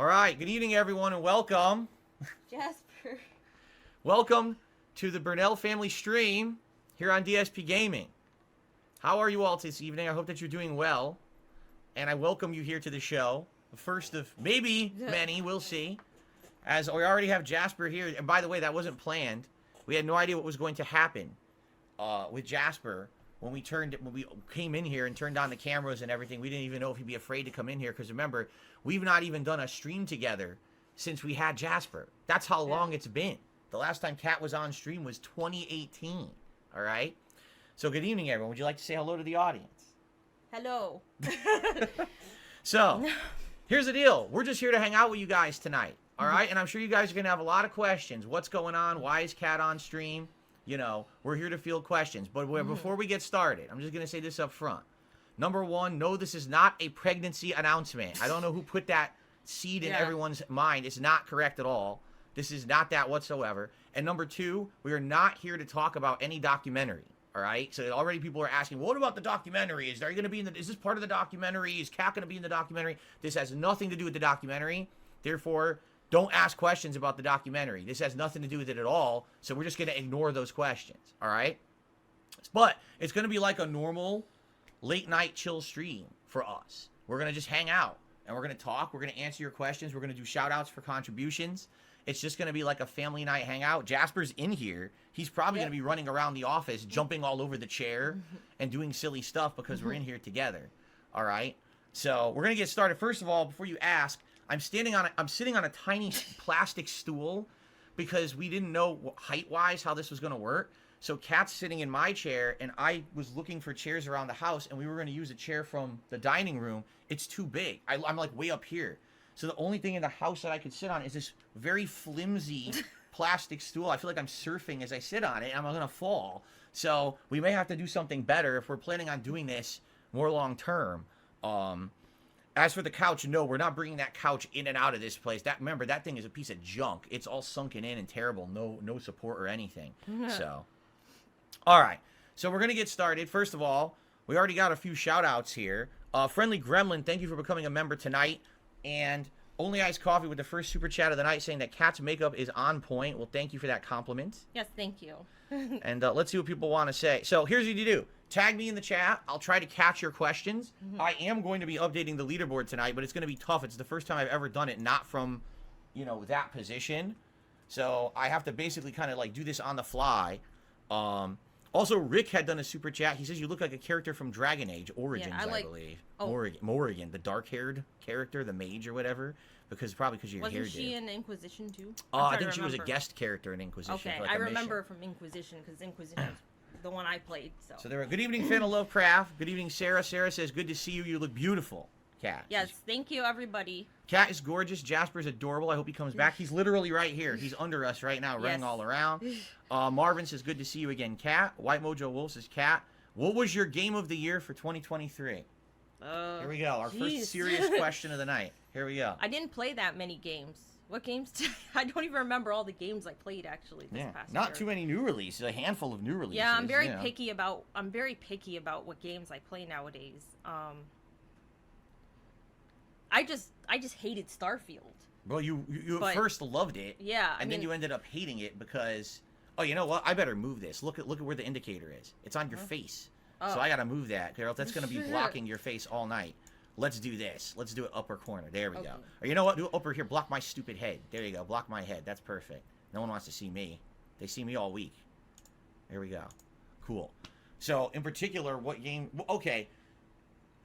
All right, good evening, everyone, and welcome. Jasper. Welcome to the Burnell family stream here on DSP Gaming. How are you all this evening? I hope that you're doing well, and I welcome you here to the show. The first of maybe many, we'll see. As we already have Jasper here, and by the way, that wasn't planned. We had no idea what was going to happen with Jasper when we came in here and turned on the cameras and everything. We didn't even know if he'd be afraid to come in here because remember, we've not even done a stream together since we had Jasper. That's how long it's been. The last time Kat was on stream was 2018. All right. So good evening, everyone. Would you like to say hello to the audience? Hello. So here's the deal. We're just here to hang out with you guys tonight. All right. And I'm sure you guys are going to have a lot of questions. What's going on? Why is Kat on stream? You know, we're here to field questions. But before we get started, I'm just going to say this up front. Number one, no, this is not a pregnancy announcement. I don't know who put that seed in everyone's mind. It's not correct at all. This is not that whatsoever. And number two, we are not here to talk about any documentary. All right. So already people are asking, what about the documentary? Is this part of the documentary? Is Kat going to be in the documentary? This has nothing to do with the documentary. Therefore, don't ask questions about the documentary. This has nothing to do with it at all. So we're just going to ignore those questions. All right. But it's going to be like a normal late night chill stream for us. We're going to just hang out and we're going to talk. We're going to answer your questions. We're going to do shout outs for contributions. It's just going to be like a family night hangout. Jasper's in here. He's probably going to be running around the office, jumping all over the chair and doing silly stuff because we're in here together. All right. So we're going to get started. First of all, before you ask, I'm sitting on a tiny plastic stool because we didn't know height-wise how this was going to work. So Kat's sitting in my chair, and I was looking for chairs around the house, and we were going to use a chair from the dining room. It's too big. I'm like way up here. So the only thing in the house that I could sit on is this very flimsy plastic stool. I feel like I'm surfing as I sit on it, and I'm going to fall. So we may have to do something better if we're planning on doing this more long-term. As for the couch, no, we're not bringing that couch in and out of this place. Remember, that thing is a piece of junk. It's all sunken in and terrible. No support or anything. So, all right. So we're going to get started. First of all, we already got a few shout-outs here. Friendly Gremlin, thank you for becoming a member tonight. And Only Iced Coffee with the first super chat of the night saying that Kat's makeup is on point. Well, thank you for that compliment. Yes, thank you. And let's see what people want to say. So here's what you do. Tag me in the chat. I'll try to catch your questions. I am going to be updating the leaderboard tonight, but it's going to be tough. It's the first time I've ever done it, not from, that position. So I have to basically kind of like do this on the fly. Also, Rick had done a super chat. He says you look like a character from Dragon Age Origins, I believe. Oh. Morrigan, the dark-haired character, the mage or whatever. Probably because of your hair. Wasn't she in Inquisition too? I think she was a guest character in Inquisition. Okay, for like I a remember mission. from Inquisition because Inquisition is the one I played. So there. Good evening, fan of Lovecraft. Good evening, Sarah. Sarah says, "Good to see you. You look beautiful, Kat." Yes, thank you, everybody. Kat is gorgeous. Jasper's adorable. I hope he comes back. He's literally right here. He's under us right now, running all around. Marvin says, "Good to see you again, Kat." White Mojo Wolf says, "Kat, what was your game of the year for 2023?" Here we go. Our first serious question of the night. Here we go. I didn't play that many games. What games I don't even remember all the games I played actually this past year. Not too many new releases. A handful of new releases. Yeah, I'm very picky about what games I play nowadays. I just hated Starfield. Well, you at first loved it. Yeah, and then you ended up hating it because you know what? I better move this. Look at where the indicator is. It's on your face. So I gotta move that, girl. That's gonna be blocking your face all night. Let's do this. Let's do it upper corner. There we go. Or you know what? Do it upper here. Block my stupid head. There you go. Block my head. That's perfect. No one wants to see me. They see me all week. There we go. Cool. So in particular, what game? Okay.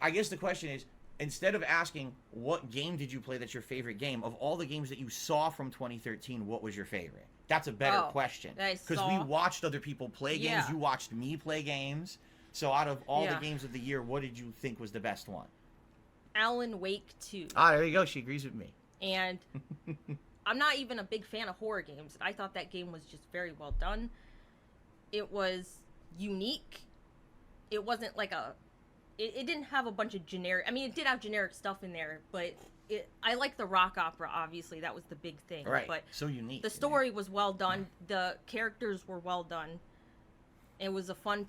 I guess the question is, instead of asking what game did you play that's your favorite game, of all the games that you saw from 2013, what was your favorite? That's a better question. Because we watched other people play games. You watched me play games. So out of all the games of the year, what did you think was the best one? Alan Wake 2. There you go. She agrees with me. And I'm not even a big fan of horror games. I thought that game was just very well done. It was unique. It wasn't like it didn't have a bunch of generic... I mean, it did have generic stuff in there, but I like the rock opera, obviously. That was the big thing. Right. But so unique. The story was well done. The characters were well done. It was fun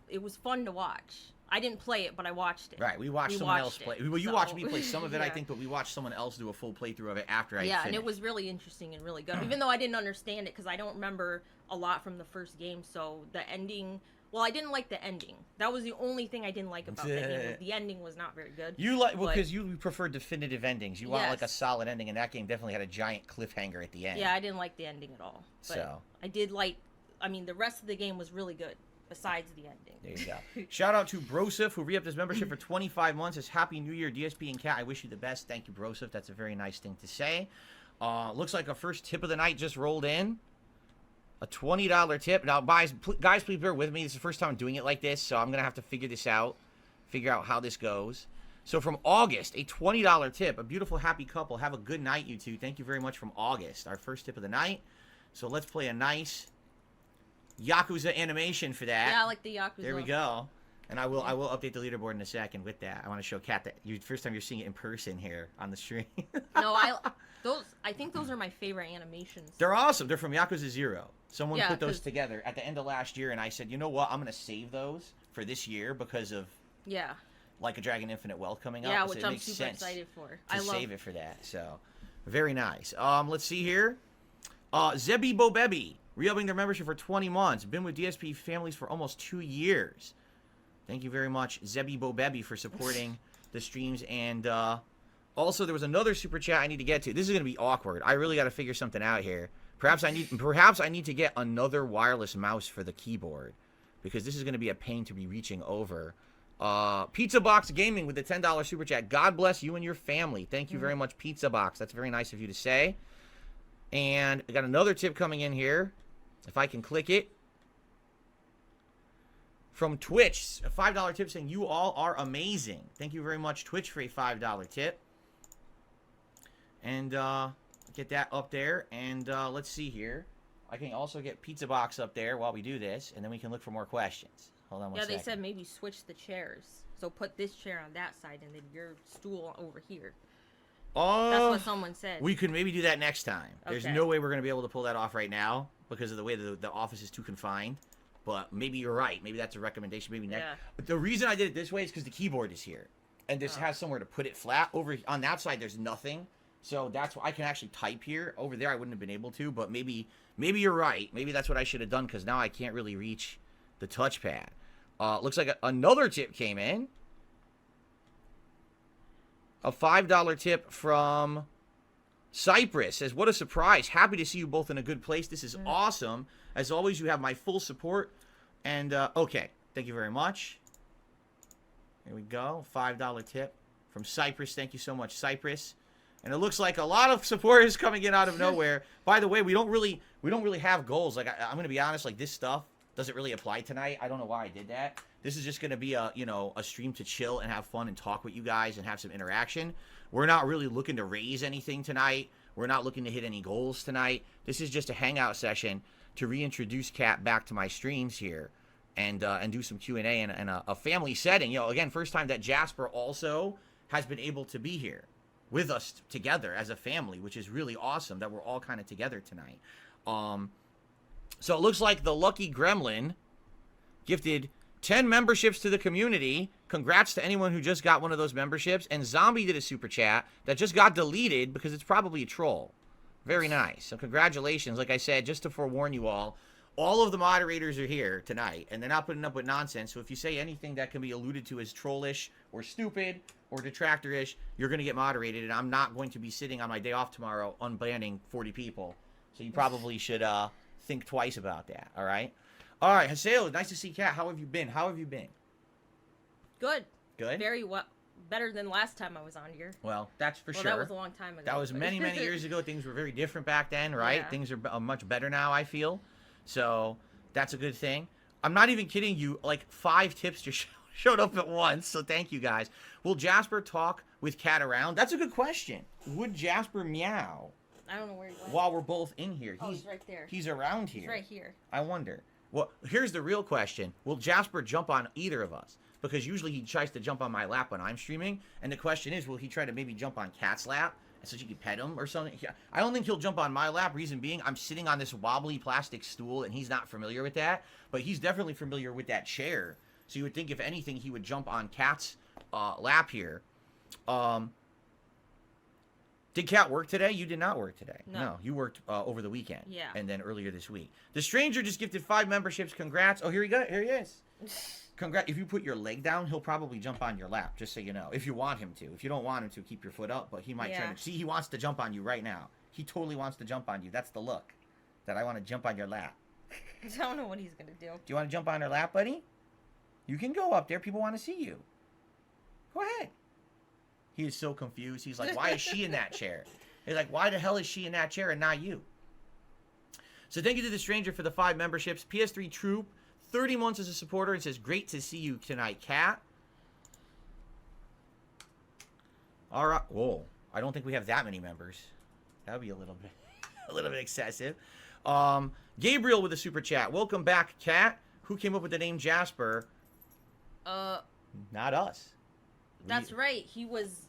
to watch. I didn't play it, but I watched it. Right, we watched someone else play. Well, you so- watched me play some of it, I yeah. think, but we watched someone else do a full playthrough of it after I Yeah, finished. and it was really interesting and really good. Even though I didn't understand it, because I don't remember a lot from the first game, so the ending... Well, I didn't like the ending. That was the only thing I didn't like about that game. The ending was not very good. You like because you prefer definitive endings. You want like a solid ending, and that game definitely had a giant cliffhanger at the end. Yeah, I didn't like the ending at all. But So I did like... I mean, the rest of the game was really good, besides the ending. There you go. Shout out to Brosif, who re-upped his membership for 25 months. Says, Happy New Year, DSP and Cat. I wish you the best. Thank you, Brosif. That's a very nice thing to say. Looks like a first tip of the night just rolled in. A $20 tip. Now, guys, please bear with me. This is the first time I'm doing it like this, so I'm going to have to figure this out. Figure out how this goes. So from August, a $20 tip. A beautiful, happy couple. Have a good night, you two. Thank you very much from August. Our first tip of the night. So let's play a nice Yakuza animation for that. Yeah, I like the Yakuza. There we go. And I will update the leaderboard in a second with that. I want to show Kat that first time you're seeing it in person here on the stream. No, I think those are my favorite animations. They're awesome. They're from Yakuza 0. Someone Yeah, put those together at the end of last year, and I said, you know what? I'm going to save those for this year because of Like a Dragon Infinite Wealth coming up. Yeah, so which I'm super excited for. I love save it for that. So very nice. Let's see here. Zebi Bobebi re-upping their membership for 20 months. Been with DSP families for almost 2 years. Thank you very much, Zebi Bobebi, for supporting the streams. And also, there was another super chat I need to get to. This is going to be awkward. I really got to figure something out here. Perhaps I need to get another wireless mouse for the keyboard, because this is going to be a pain to be reaching over. Pizza Box Gaming with the $10 super chat. God bless you and your family. Thank you very much, Pizza Box. That's very nice of you to say. And I got another tip coming in here. If I can click it. From Twitch, a $5 tip saying, you all are amazing. Thank you very much, Twitch, for a $5 tip. And get that up there. And let's see here. I can also get Pizza Box up there while we do this, and then we can look for more questions. Hold on one second. Yeah, they said maybe switch the chairs. So put this chair on that side and then your stool over here. That's what someone said. We could maybe do that next time. There's Okay. no way we're going to be able to pull that off right now because of the way the office is too confined. But maybe you're right. Maybe that's a recommendation. Maybe next. Yeah. But the reason I did it this way is because the keyboard is here. And this has somewhere to put it flat. Over on that side, there's nothing. So that's why I can actually type here. Over there, I wouldn't have been able to. But maybe you're right. Maybe that's what I should have done, because now I can't really reach the touchpad. Looks like another tip came in. A $5 tip from Cyprus. Says, what a surprise. Happy to see you both in a good place. This is awesome. As always, you have my full support. And, okay. Thank you very much. Here we go. $5 tip from Cyprus. Thank you so much, Cyprus. And it looks like a lot of support is coming in out of nowhere. By the way, we don't really have goals. Like, I'm going to be honest, like, this stuff doesn't really apply tonight. I don't know why I did that. This is just going to be a stream to chill and have fun and talk with you guys and have some interaction. We're not really looking to raise anything tonight. We're not looking to hit any goals tonight. This is just a hangout session to reintroduce Kat back to my streams here and do some Q&A and a family setting. You know, again, first time that Jasper also has been able to be here with us together as a family, which is really awesome that we're all kind of together tonight. So it looks like the Lucky Gremlin gifted 10 memberships to the community. Congrats to anyone who just got one of those memberships. And Zombie did a super chat that just got deleted because it's probably a troll. Very nice. So congratulations. Like I said, just to forewarn you all of the moderators are here tonight, and they're not putting up with nonsense. So if you say anything that can be alluded to as trollish or stupid or detractorish, you're going to get moderated, and I'm not going to be sitting on my day off tomorrow unbanning 40 people. So you probably should think twice about that, all right? All right, Haseo, nice to see Kat. How have you been? Good. Good? Very well. Better than last time I was on here. Well, that's for sure. That was a long time ago. That was many, many years ago. Things were very different back then, right? Yeah. Things are much better now, I feel. So that's a good thing. I'm not even kidding you. Like 5 tips just showed up at once. So thank you guys. Will Jasper talk with Kat around? That's a good question. Would Jasper meow I don't know where he went. while we're both in here? He's right there. He's around here. He's right here. I wonder. Well, here's the real question. Will Jasper jump on either of us? Because usually he tries to jump on my lap when I'm streaming. And the question is, will he try to maybe jump on Kat's lap so she can pet him or something? I don't think he'll jump on my lap. Reason being, I'm sitting on this wobbly plastic stool, and he's not familiar with that. But he's definitely familiar with that chair. So you would think, if anything, he would jump on Cat's lap here. Did Cat work today? You did not work today. No, you worked over the weekend. Yeah. And then earlier this week. The stranger just gifted 5 memberships. Congrats. Oh, here he is. Congrats. If you put your leg down, he'll probably jump on your lap, just so you know. If you want him to. If you don't want him to, keep your foot up. But he might try to. See, he wants to jump on you right now. He totally wants to jump on you. That's the look. That I want to jump on your lap. I don't know what he's going to do. Do you want to jump on her lap, buddy? You can go up there. People want to see you. Go ahead. He is so confused. He's like, why is she in that chair? He's like, why the hell is she in that chair and not you? So thank you to the stranger for the 5 memberships. PS3 Troop, 30 months as a supporter, and says, great to see you tonight, Cat. All right. Whoa. I don't think we have that many members. That would be a little bit excessive. Gabriel with a super chat. Welcome back, Cat. Who came up with the name Jasper? Not us. That's right. He was...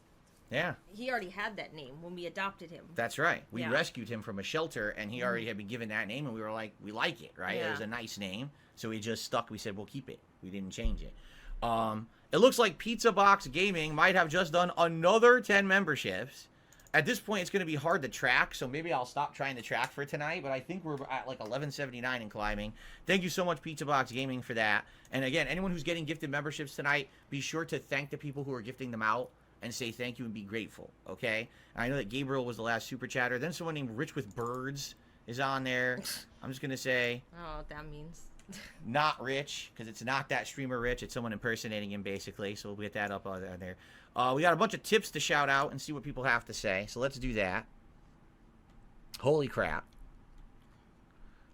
Yeah. He already had that name when we adopted him. That's right. We rescued him from a shelter, and he already had been given that name, and we were like, we like it, right? It was a nice name, so we just stuck. We said, we'll keep it. We didn't change it. It looks like Pizza Box Gaming might have just done another 10 memberships. At this point, it's going to be hard to track, so maybe I'll stop trying to track for tonight, but I think we're at like 1179 and climbing. Thank you so much, Pizza Box Gaming, for that. And again, anyone who's getting gifted memberships tonight, be sure to thank the people who are gifting them out and say thank you and be grateful, okay? And I know that Gabriel was the last super chatter. Then someone named Rich with Birds is on there. I'm just going to say... Oh, what that means. Not Rich, because it's not that streamer Rich. It's someone impersonating him, basically. So we'll get that up on there. We got a bunch of tips to shout out and see what people have to say. So let's do that. Holy crap.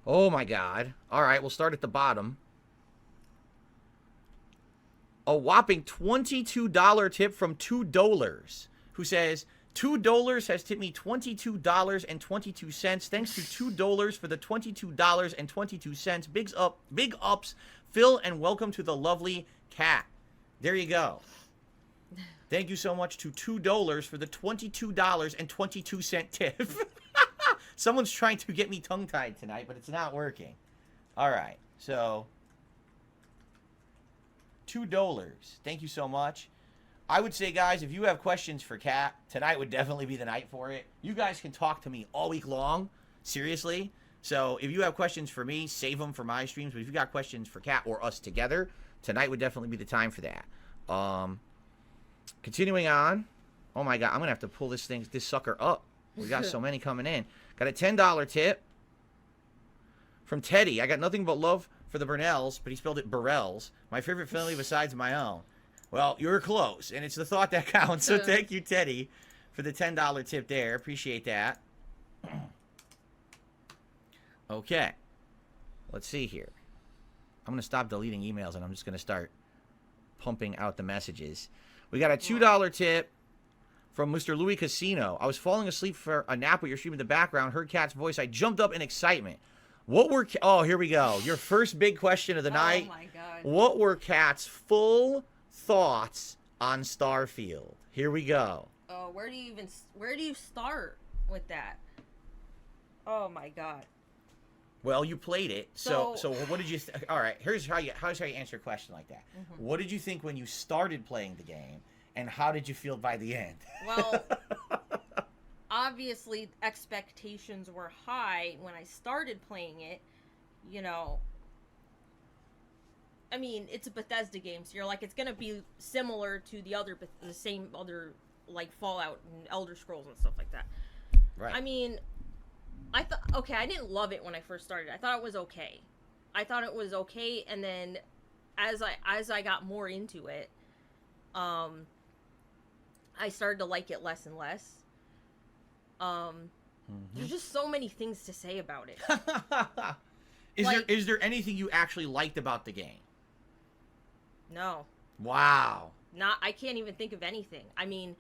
Oh, my God. All right, we'll start at the bottom. A whopping $22 tip from $2, who says, $2 has tipped me $22.22. Thanks to $2 for the $22.22. Big ups, Phil, and welcome to the lovely Cat. There you go. Thank you so much to $2 for the $22.22 tip. Someone's trying to get me tongue-tied tonight, but it's not working. All right, so... $2. Thank you so much. I would say, guys, if you have questions for Kat, tonight would definitely be the night for it. You guys can talk to me all week long, seriously. So if you have questions for me, save them for my streams. But if you got questions for Kat or us together, tonight would definitely be the time for that. Continuing on. Oh, my God. I'm going to have to pull this sucker up. We got so many coming in. Got a $10 tip from Teddy. I got nothing but love for the Burnells, but he spelled it Burrells. My favorite family besides my own. Well, you were close, and it's the thought that counts. So thank you, Teddy, for the $10 tip there. Appreciate that. Okay. Let's see here. I'm going to stop deleting emails, and I'm just going to start pumping out the messages. We got a $2 tip from Mr. Louis Casino. I was falling asleep for a nap with your stream in the background, heard Kat's voice. I jumped up in excitement. What were... Oh, here we go. Your first big question of the night. Oh, my God. What were Kat's full thoughts on Starfield? Here we go. Oh, where do you start with that? Oh, my God. Well, you played it. So what did you... All right, here's how you answer a question like that. Mm-hmm. What did you think when you started playing the game, and how did you feel by the end? Well... Obviously, expectations were high when I started playing it, you know. I mean, it's a Bethesda game, so you're like, it's gonna be similar to the same other, like, Fallout and Elder Scrolls and stuff like that. Right. I mean, I thought, okay, I didn't love it when I first started. I thought it was okay. And then, as I got more into it, I started to like it less and less. There's just so many things to say about it. Is there anything you actually liked about the game? No. Wow. I can't even think of anything. I mean...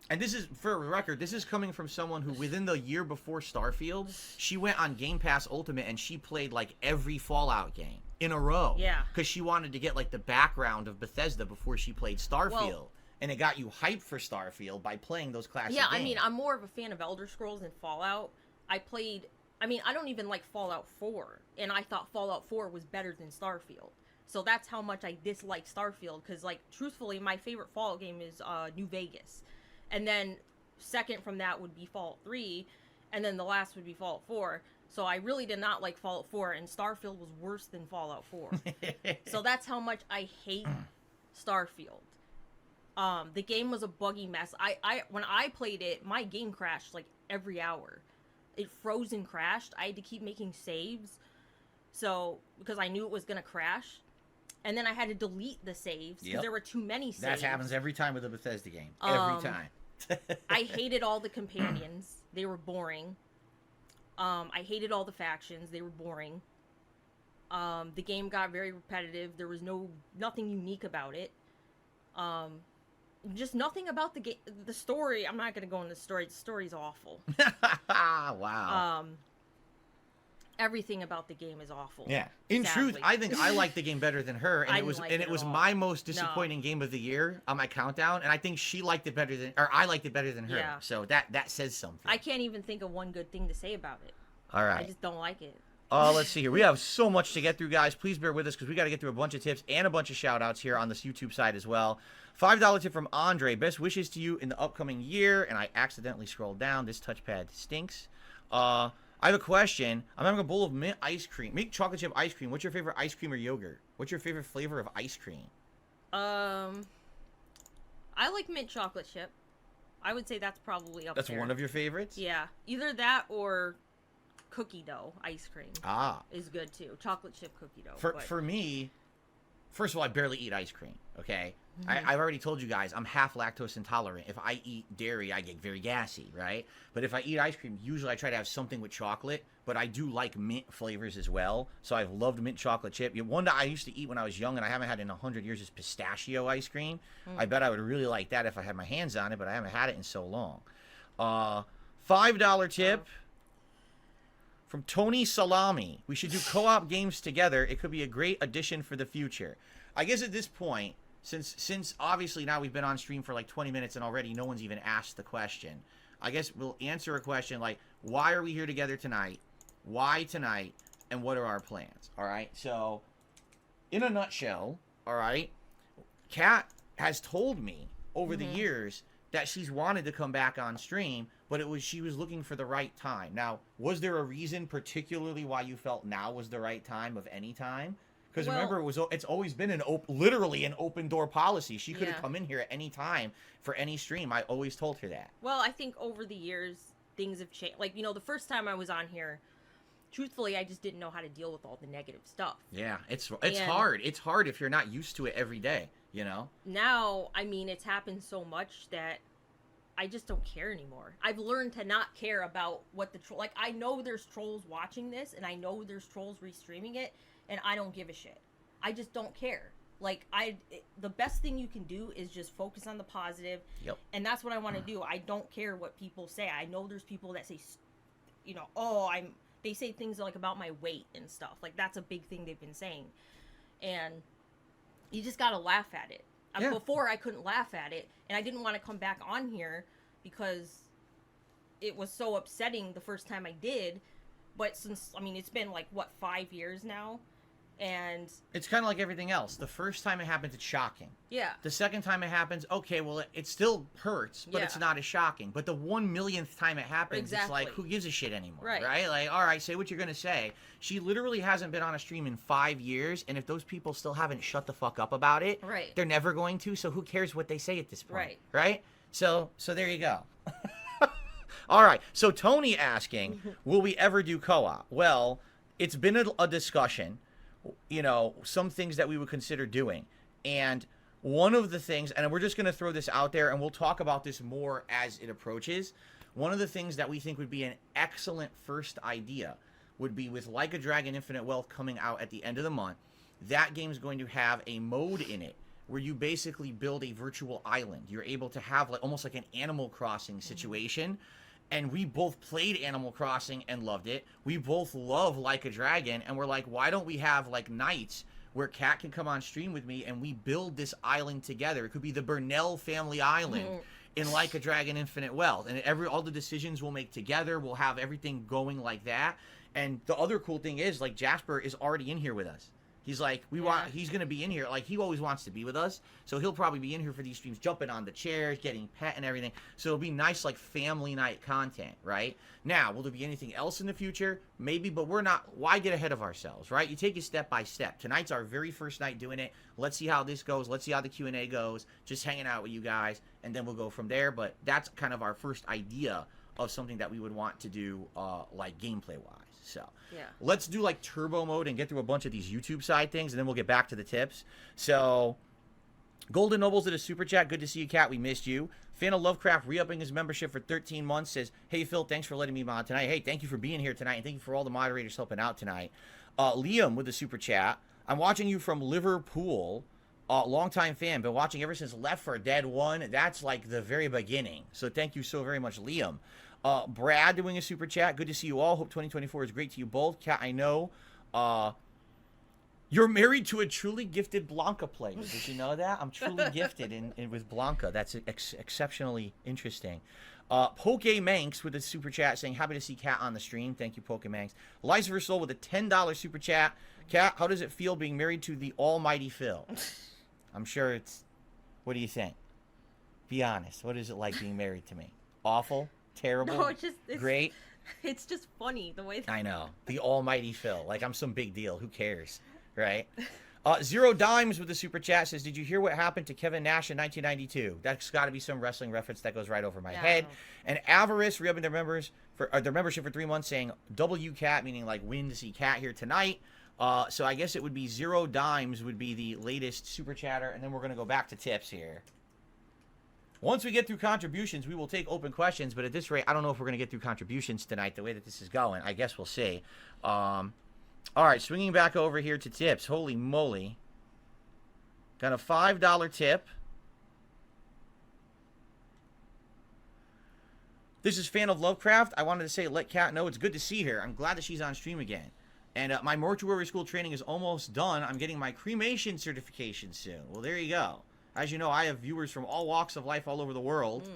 And this is, for a record, this is coming from someone who, within the year before Starfield, she went on Game Pass Ultimate and she played, like, every Fallout game in a row. Yeah. Because she wanted to get, like, the background of Bethesda before she played Starfield. Well, and it got you hyped for Starfield by playing those classic games. I mean, I'm more of a fan of Elder Scrolls than Fallout. I don't even like Fallout 4, and I thought Fallout 4 was better than Starfield. So that's how much I dislike Starfield, because, like, truthfully, my favorite Fallout game is New Vegas. And then second from that would be Fallout 3, and then the last would be Fallout 4. So I really did not like Fallout 4, and Starfield was worse than Fallout 4. So that's how much I hate Starfield. The game was a buggy mess. When I played it, my game crashed like every hour. It froze and crashed. I had to keep making saves, so because I knew it was gonna crash, and then I had to delete the saves because there were too many saves. That happens every time with a Bethesda game. Every time. I hated all the companions. They were boring. I hated all the factions. They were boring. The game got very repetitive. There was nothing unique about it. Just nothing about the game. The story, I'm not going to go into the story. The story's awful. Wow. Everything about the game is awful. Yeah. In truth, I think I liked the game better than her, and it was my most disappointing game of the year on my countdown, and I think she liked it better than, or I liked it better than her. Yeah. So that says something. I can't even think of one good thing to say about it. All right. I just don't like it. Let's see here. We have so much to get through, guys. Please bear with us because we got to get through a bunch of tips and a bunch of shout-outs here on this YouTube side as well. $5 tip from Andre. Best wishes to you in the upcoming year. And I accidentally scrolled down. This touchpad stinks. I have a question. I'm having a bowl of mint ice cream. Mint chocolate chip ice cream. What's your favorite ice cream or yogurt? What's your favorite flavor of ice cream? I like mint chocolate chip. I would say that's probably up there. That's one of your favorites? Yeah. Either that or cookie dough ice cream is good too. Chocolate chip cookie dough. For me, first of all, I barely eat ice cream, okay? I've already told you guys, I'm half lactose intolerant. If I eat dairy, I get very gassy, right? But if I eat ice cream, usually I try to have something with chocolate, but I do like mint flavors as well. So I've loved mint chocolate chip. One that I used to eat when I was young and I haven't had in 100 years is pistachio ice cream. I bet I would really like that if I had my hands on it, but I haven't had it in so long. $5 tip. From Tony Salami. We should do co-op games together. It could be a great addition for the future. I guess at this point, since obviously now we've been on stream for like 20 minutes and already no one's even asked the question, I guess we'll answer a question like, why are we here together tonight? Why tonight? And what are our plans? All right. So, in a nutshell, all right, Kat has told me over the years that she's wanted to come back on stream, but she was looking for the right time. Now, was there a reason particularly why you felt now was the right time of any time? Because remember, it's always been literally an open door policy. She could have come in here at any time for any stream. I always told her that. Well, I think over the years things have changed. Like, the first time I was on here, truthfully, I just didn't know how to deal with all the negative stuff. Yeah, it's hard. It's hard if you're not used to it every day, Now, I mean, it's happened so much that I just don't care anymore. I've learned to not care about what I know there's trolls watching this, and I know there's trolls restreaming it, and I don't give a shit. I just don't care. The best thing you can do is just focus on the positive. Yep. And that's what I want to do. I don't care what people say. I know there's people that say, they say things like about my weight and stuff. Like, that's a big thing they've been saying. And you just gotta laugh at it. Yeah. Before, I couldn't laugh at it, and I didn't want to come back on here because it was so upsetting the first time I did. But since, it's been 5 years now, and it's kind of like everything else. The first time it happens, it's shocking. Yeah. The second time it happens, okay, well, it still hurts, but it's not as shocking. But the 1 millionth time it happens, it's like, who gives a shit anymore, right? Like, all right, say what you're gonna say. She literally hasn't been on a stream in 5 years, and if those people still haven't shut the fuck up about it, they're never going to. So who cares what they say at this point, right? So there you go. All right. So Tony asking, will we ever do co-op? Well, it's been a discussion. Some things that we would consider doing. And one of the things, and we're just going to throw this out there, and we'll talk about this more as it approaches. One of the things that we think would be an excellent first idea would be with Like a Dragon Infinite Wealth coming out at the end of the month. That game's going to have a mode in it where you basically build a virtual island. You're able to have almost like an Animal Crossing situation. And we both played Animal Crossing and loved it. We both love Like a Dragon, and we're like, why don't we have nights where Kat can come on stream with me and we build this island together? It could be the Burnell family island in Like a Dragon Infinite Wealth, and all the decisions we'll make together. We'll have everything going like that. And the other cool thing is, Jasper is already in here with us. He's like, he's going to be in here. Like, he always wants to be with us. So he'll probably be in here for these streams, jumping on the chairs, getting pet and everything. So it'll be nice, like, family night content, right? Now, will there be anything else in the future? Maybe, but we're not. Why get ahead of ourselves, right? You take it step by step. Tonight's our very first night doing it. Let's see how this goes. Let's see how the Q&A goes. Just hanging out with you guys, and then we'll go from there. But that's kind of our first idea of something that we would want to do, like, gameplay-wise. So let's do like turbo mode and get through a bunch of these YouTube side things, and then we'll get back to the tips. So Golden Nobles did a super chat. Good to see you, Cat. We missed you. Fan of Lovecraft re-upping his membership for 13 months says, hey, Phil, thanks for letting me mod tonight. Hey, thank you for being here tonight, and thank you for all the moderators helping out tonight. Liam with the super chat. I'm watching you from Liverpool. Longtime fan. Been watching ever since Left 4 Dead 1. That's like the very beginning. So thank you so very much, Liam. Brad doing a super chat. Good to see you all. Hope 2024 is great to you both. Kat, I know you're married to a truly gifted Blanca player. Did you know that? I'm truly gifted in with Blanca. That's exceptionally interesting. Poke Manx with a super chat saying, happy to see Kat on the stream. Thank you, Poke Manx. Liza Versol with a $10 super chat. Kat, how does it feel being married to the almighty Phil? I'm sure it's... What do you think? Be honest. What is it like being married to me? Awful? Terrible? No, it's great? It's just funny the way that... I know. The almighty Phil. Like, I'm some big deal. Who cares? Right? Zero Dimes with the super chat says, did you hear what happened to Kevin Nash in 1992? That's got to be some wrestling reference that goes right over my head. And Avarice re-upping their membership for 3 months saying W Cat, meaning like win to see Cat here tonight. So I guess it would be Zero Dimes would be the latest super chatter, and then we're going to go back to tips here. Once we get through contributions, we will take open questions, but at this rate, I don't know if we're going to get through contributions tonight the way that this is going. I guess we'll see. All right, swinging back over here to tips. Holy moly. Got a $5 tip. This is Fan of Lovecraft. I wanted to say, let Kat know it's good to see her. I'm glad that she's on stream again. And my mortuary school training is almost done. I'm getting my cremation certification soon. Well, there you go. As you know, I have viewers from all walks of life all over the world.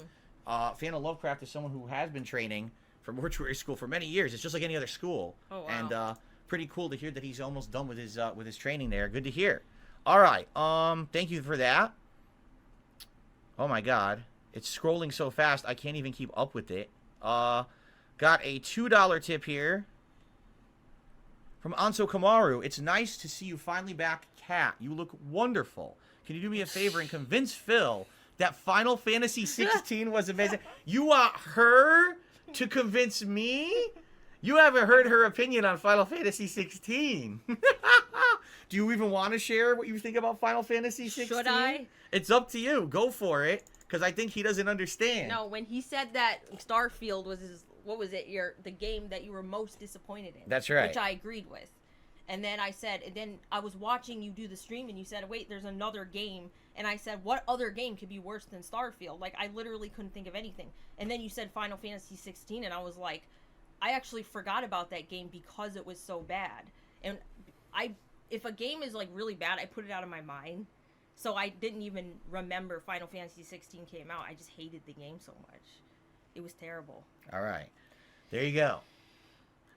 Fan of Lovecraft is someone who has been training for mortuary school for many years. It's just like any other school. Oh, wow. And pretty cool to hear that he's almost done with his training there. Good to hear. All right. Thank you for that. Oh my God, it's scrolling so fast I can't even keep up with it. Got a $2 tip here from Anso Kamaru. It's nice to see you finally back, Kat. You look wonderful. Can you do me a favor and convince Phil that Final Fantasy 16 was amazing? You want her to convince me? You haven't heard her opinion on Final Fantasy 16. Do you even want to share what you think about Final Fantasy 16? Should I? It's up to you. Go for it, because I think he doesn't understand. No, when he said that Starfield was his, what was it? The game that you were most disappointed in. That's right. Which I agreed with. And then I said, and then I was watching you do the stream, and you said, wait, there's another game. And I said, what other game could be worse than Starfield? Like, I literally couldn't think of anything. And then you said Final Fantasy 16, and I was like, I actually forgot about that game because it was so bad. And if a game is, like, really bad, I put it out of my mind. So I didn't even remember Final Fantasy 16 came out. I just hated the game so much. It was terrible. All right. There you go.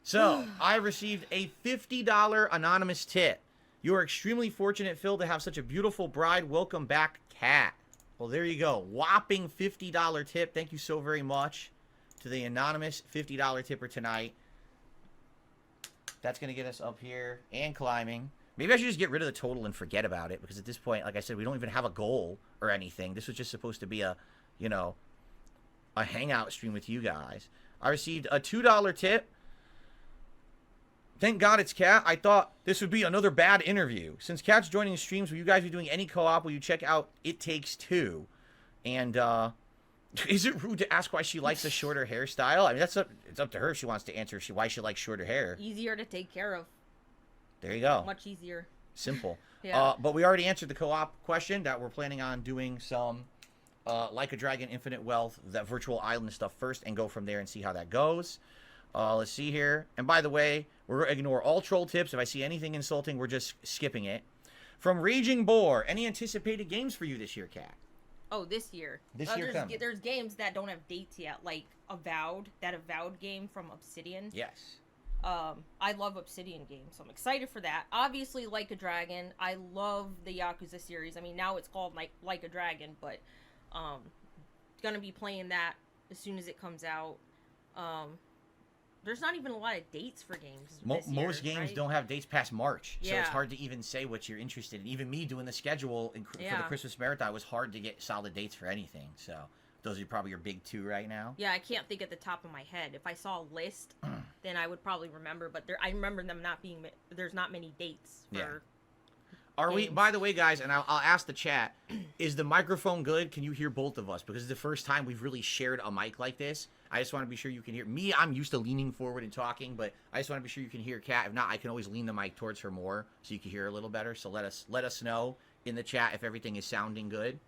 So, I received a $50 anonymous tip. You are extremely fortunate, Phil, to have such a beautiful bride. Welcome back, Kat. Well, there you go. Whopping $50 tip. Thank you so very much to the anonymous $50 tipper tonight. That's going to get us up here and climbing. Maybe I should just get rid of the total and forget about it, because at this point, like I said, we don't even have a goal or anything. This was just supposed to be a, you know, a hangout stream with you guys. I received a $2 tip. Thank God it's Kat. I thought this would be another bad interview. Since Kat's joining the streams, will you guys be doing any co-op? Will you check out It Takes Two? And is it rude to ask why she likes a shorter hairstyle? I mean, it's up to her if she wants to answer why she likes shorter hair. Easier to take care of. There you go. Much easier. Simple. Yeah. But we already answered the co-op question that we're planning on doing some Like a Dragon Infinite Wealth, that virtual island stuff first, and go from there and see how that goes. Let's see here. And by the way, we're going to ignore all troll tips. If I see anything insulting, we're just skipping it. From Raging Boar, any anticipated games for you this year, Kat? Oh, this year. This year coming. There's games that don't have dates yet, like Avowed, that Avowed game from Obsidian. Yes. I love Obsidian games, so I'm excited for that. Obviously, Like a Dragon. I love the Yakuza series. I mean, now it's called Like a Dragon, but gonna be playing that as soon as it comes out. There's not even a lot of dates for games. Most games right? don't have dates past March, so Yeah. it's hard to even say what you're interested in. Even me doing the schedule for the Christmas marathon, it was hard to get solid dates for anything. So those are probably your big two right now. Yeah, I can't think at the top of my head. If I saw a list, then I would probably remember. But I remember them not being. There's not many dates for. Are we? By the way, guys, and I'll ask the chat: is the microphone good? Can you hear both of us? Because it's the first time we've really shared a mic like this. I just want to be sure you can hear me. I'm used to leaning forward and talking, but I just want to be sure you can hear Kat. If not, I can always lean the mic towards her more so you can hear her a little better. So let us know in the chat if everything is sounding good.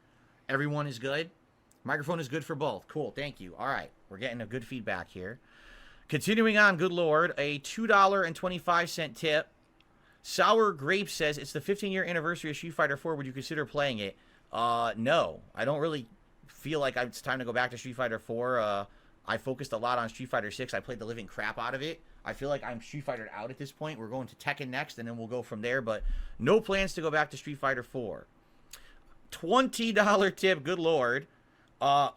Everyone is good. Microphone is good for both. Cool. Thank you. All right, we're getting a good feedback here. Continuing on, good Lord, a $2.25 tip. Sour Grape says, it's the 15-year anniversary of Street Fighter 4. Would you consider playing it? No. I don't really feel like it's time to go back to Street Fighter 4. I focused a lot on Street Fighter 6. I played the living crap out of it. I feel like I'm Street Fighter out at this point. We're going to Tekken next, and then we'll go from there. But no plans to go back to Street Fighter 4. $20 tip. Good Lord.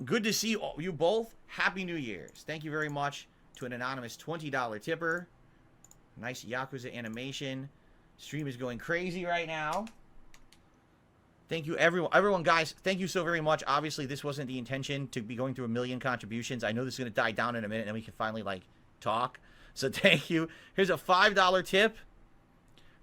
Good to see you both. Happy New Year's. Thank you very much to an anonymous $20 tipper. Nice Yakuza animation. Stream is going crazy right now. Thank you, everyone, guys. Thank you so very much. Obviously, this wasn't the intention to be going through a million contributions. I know this is going to die down in a minute, and then we can finally talk. So thank you. Here's a $5 tip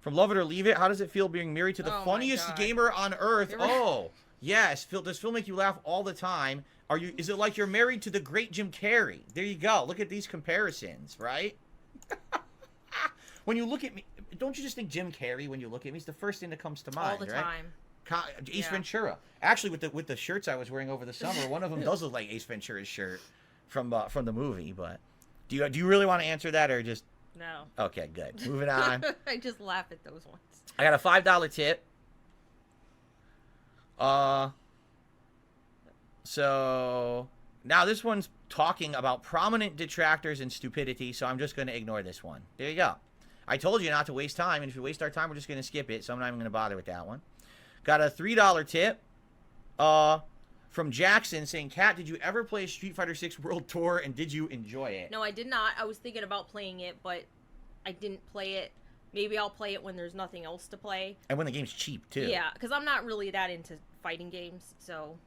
from Love It or Leave It. How does it feel being married to the funniest gamer on earth? Oh, yes. Does Phil make you laugh all the time? Is it like you're married to the great Jim Carrey? There you go. Look at these comparisons, right? When you look at me, don't you just think Jim Carrey when you look at me? It's the first thing that comes to mind, all the right? time. Ace Ventura. Actually, with the shirts I was wearing over the summer, one of them does look like Ace Ventura's shirt from the movie. But do you really want to answer that or just no? Okay, good. Moving on. I just laugh at those ones. I got a $5 tip. So now this one's talking about prominent detractors and stupidity, so I'm just going to ignore this one. There you go. I told you not to waste time, and if you waste our time, we're just going to skip it, so I'm not even going to bother with that one. Got a $3 tip from Jackson saying, Kat, did you ever play Street Fighter 6 World Tour, and did you enjoy it? No, I did not. I was thinking about playing it, but I didn't play it. Maybe I'll play it when there's nothing else to play. And when the game's cheap, too. Yeah, because I'm not really that into fighting games, so...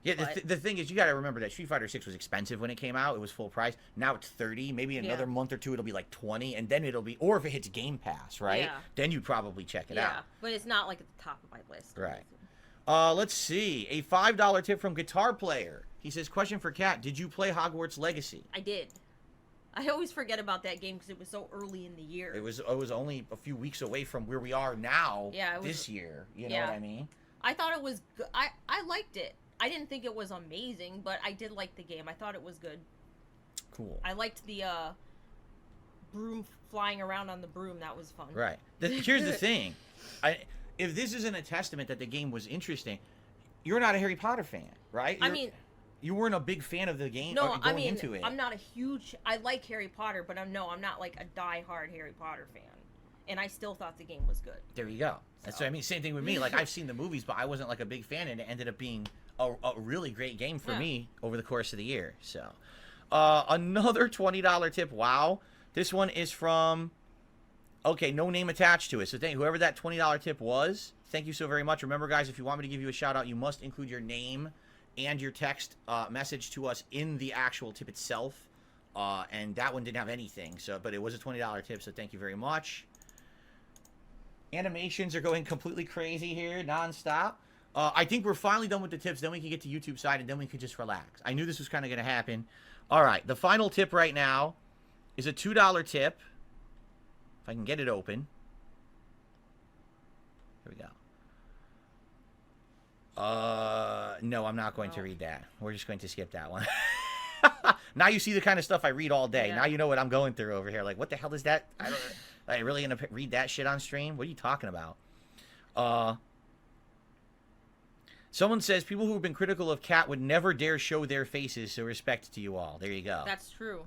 Yeah, the thing is, you got to remember that Street Fighter 6 was expensive when it came out. It was full price. Now it's 30. Maybe another month or two, it'll be like 20, and then it'll be, or if it hits Game Pass, right? Yeah. Then you'd probably check it out. Yeah, but it's not like at the top of my list. Right. Let's see. A $5 tip from Guitar Player. He says, question for Kat, did you play Hogwarts Legacy? I did. I always forget about that game because it was so early in the year. It was only a few weeks away from where we are now this year. You know what I mean? I thought it was good. I liked it. I didn't think it was amazing, but I did like the game. I thought it was good. Cool. I liked the broom flying around on the broom. That was fun. Right. Here's the thing. If this isn't a testament that the game was interesting, you're not a Harry Potter fan, right? You weren't a big fan of the game going into it. I'm not a huge... I like Harry Potter, but I'm not like a die-hard Harry Potter fan. And I still thought the game was good. There you go. That's what I mean. Same thing with me. Like, I've seen the movies, but I wasn't like a big fan, and it ended up being a really great game for me over the course of the year. So, another $20 tip. Wow. This one is from... Okay, no name attached to it. So whoever that $20 tip was, thank you so very much. Remember, guys, if you want me to give you a shout-out, you must include your name and your text message to us in the actual tip itself. And that one didn't have anything, but it was a $20 tip, so thank you very much. Animations are going completely crazy here, nonstop. I think we're finally done with the tips. Then we can get to YouTube side, and then we can just relax. I knew this was kind of going to happen. All right, the final tip right now is a $2 tip. If I can get it open. Here we go. No, I'm not going to read that. We're just going to skip that one. Now you see the kind of stuff I read all day. Yeah. Now you know what I'm going through over here. Like, what the hell is that? I really gonna read that shit on stream? What are you talking about? Someone says people who have been critical of Kat would never dare show their faces, so respect to you all. There you go. That's true.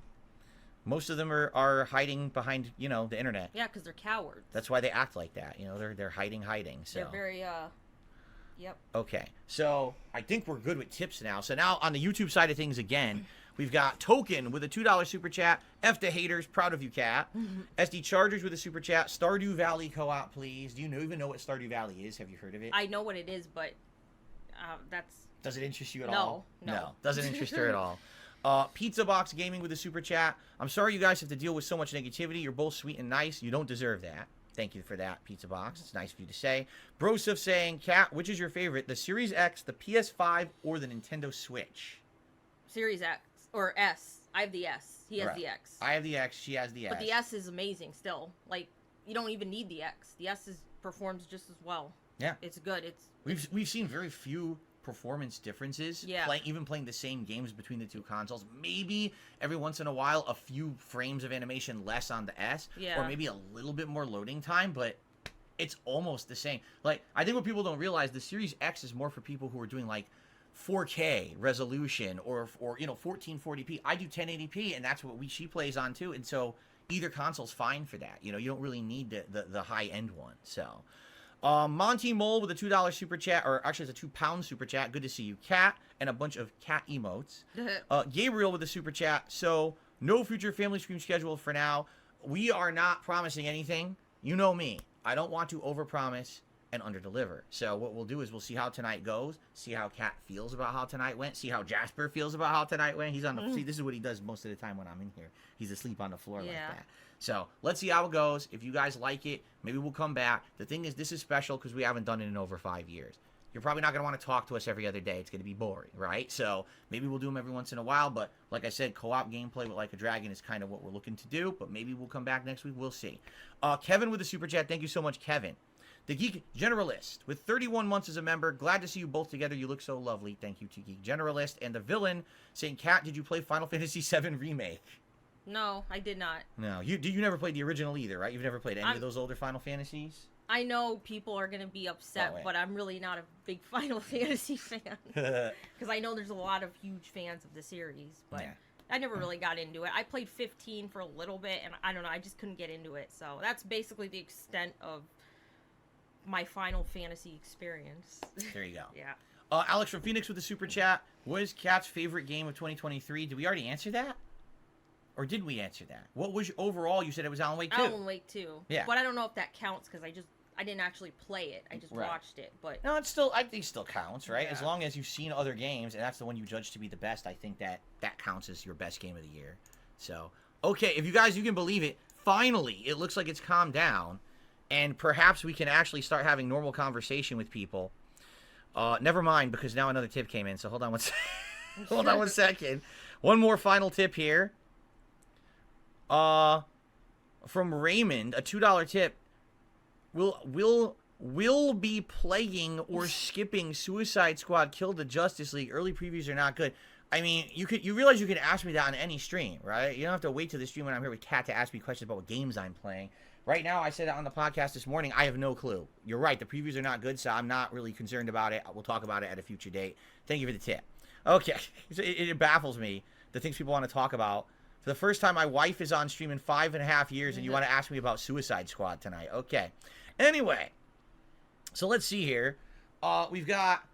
Most of them are hiding behind, the internet. Yeah, because they're cowards. That's why they act like that. They're hiding. So They're very Yep. Okay, so I think we're good with tips now. So now on the YouTube side of things again, we've got Token with a $2 super chat. F the haters, proud of you, Cat. SD Chargers with a super chat. Stardew Valley co-op, please. Do you even know what Stardew Valley is? Have you heard of it? I know what it is, but that's... Does it interest you at all? No. Doesn't interest her at all. Pizza Box Gaming with a super chat. I'm sorry you guys have to deal with so much negativity. You're both sweet and nice. You don't deserve that. Thank you for that, Pizza Box. It's nice of you to say. Broseph saying, Kat, which is your favorite, the Series X, the PS5, or the Nintendo Switch? Series X or S. I have the S. He has Right. the X. I have the X. She has the S. But the S is amazing still. Like, you don't even need the X. The S performs just as well. Yeah. It's good. We've seen very few performance differences. Yeah. Even playing the same games between the two consoles. Maybe every once in a while a few frames of animation less on the S. Yeah. Or maybe a little bit more loading time, but it's almost the same. Like, I think what people don't realize, the Series X is more for people who are doing like 4K resolution or 1440p. I do 1080p, and that's what she plays on too. And so either console's fine for that. You don't really need the high end one. So Monty Mole with a $2 super chat, or actually it's a £2 super chat. Good to see you, Cat, and a bunch of cat emotes. Gabriel with a super chat. So no future family stream schedule for now. We are not promising anything. You know me. I don't want to overpromise and underdeliver. So what we'll do is we'll see how tonight goes, see how Cat feels about how tonight went, see how Jasper feels about how tonight went. He's on the see. This is what he does most of the time when I'm in here. He's asleep on the floor like that. So let's see how it goes. If you guys like it, maybe we'll come back. The thing is, this is special because we haven't done it in over 5 years. You're probably not going to want to talk to us every other day. It's going to be boring, right? So maybe we'll do them every once in a while. But like I said, co-op gameplay with Like a Dragon is kind of what we're looking to do. But maybe we'll come back next week. We'll see. Kevin with the super chat. Thank you so much, Kevin. The Geek Generalist with 31 months as a member. Glad to see you both together. You look so lovely. Thank you to Geek Generalist. And the Villain saying, Kat, did you play Final Fantasy VII Remake? No, I did not. No, you never played the original either, right? You've never played any of those older Final Fantasies? I know people are going to be upset, but I'm really not a big Final Fantasy fan. Because I know there's a lot of huge fans of the series, but I never really got into it. I played 15 for a little bit, and I don't know, I just couldn't get into it. So that's basically the extent of my Final Fantasy experience. There you go. Yeah. Alex from Phoenix with the super chat. What is Kat's favorite game of 2023? Did we already answer that? Or did we answer that? What was overall? You said it was Alan Wake 2. Alan Wake 2. Yeah. But I don't know if that counts because I didn't actually play it. I just watched it. But no, I think it still counts, right? Yeah. As long as you've seen other games and that's the one you judge to be the best, I think that counts as your best game of the year. So, okay, if you can believe it, finally, it looks like it's calmed down, and perhaps we can actually start having normal conversation with people. Never mind, because now another tip came in. So hold on hold on one second. One more final tip here. From Raymond, a $2 tip. Will be playing or skipping Suicide Squad Kill the Justice League. Early previews are not good. I mean, you realize you can ask me that on any stream, right? You don't have to wait to the stream when I'm here with Kat to ask me questions about what games I'm playing. Right now, I said it on the podcast this morning, I have no clue. You're right, the previews are not good, so I'm not really concerned about it. We'll talk about it at a future date. Thank you for the tip. Okay, it baffles me, the things people want to talk about. For the first time, my wife is on stream in 5.5 years, and you want to ask me about Suicide Squad tonight. Okay. Anyway, so let's see here. We've got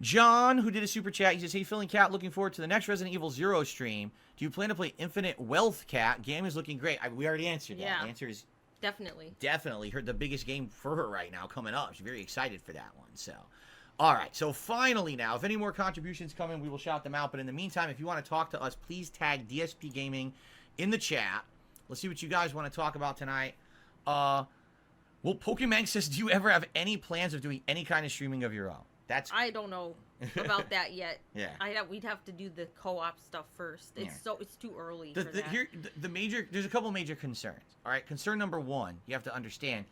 John, who did a super chat. He says, hey, Phil and Kat, looking forward to the next Resident Evil 0 stream. Do you plan to play Infinite Wealth, Kat? Game is looking great. We already answered that. Yeah. The answer is definitely. Heard the biggest game for her right now coming up. She's very excited for that one. So, all right. So finally now, if any more contributions come in, we will shout them out. But in the meantime, if you want to talk to us, please tag DSP Gaming in the chat. Let's see what you guys want to talk about tonight. Well, Pokemon says, do you ever have any plans of doing any kind of streaming of your own? I don't know about that yet. Yeah. We'd have to do the co-op stuff first. It's too early for that. There's a couple major concerns. All right. Concern number one, you have to understand,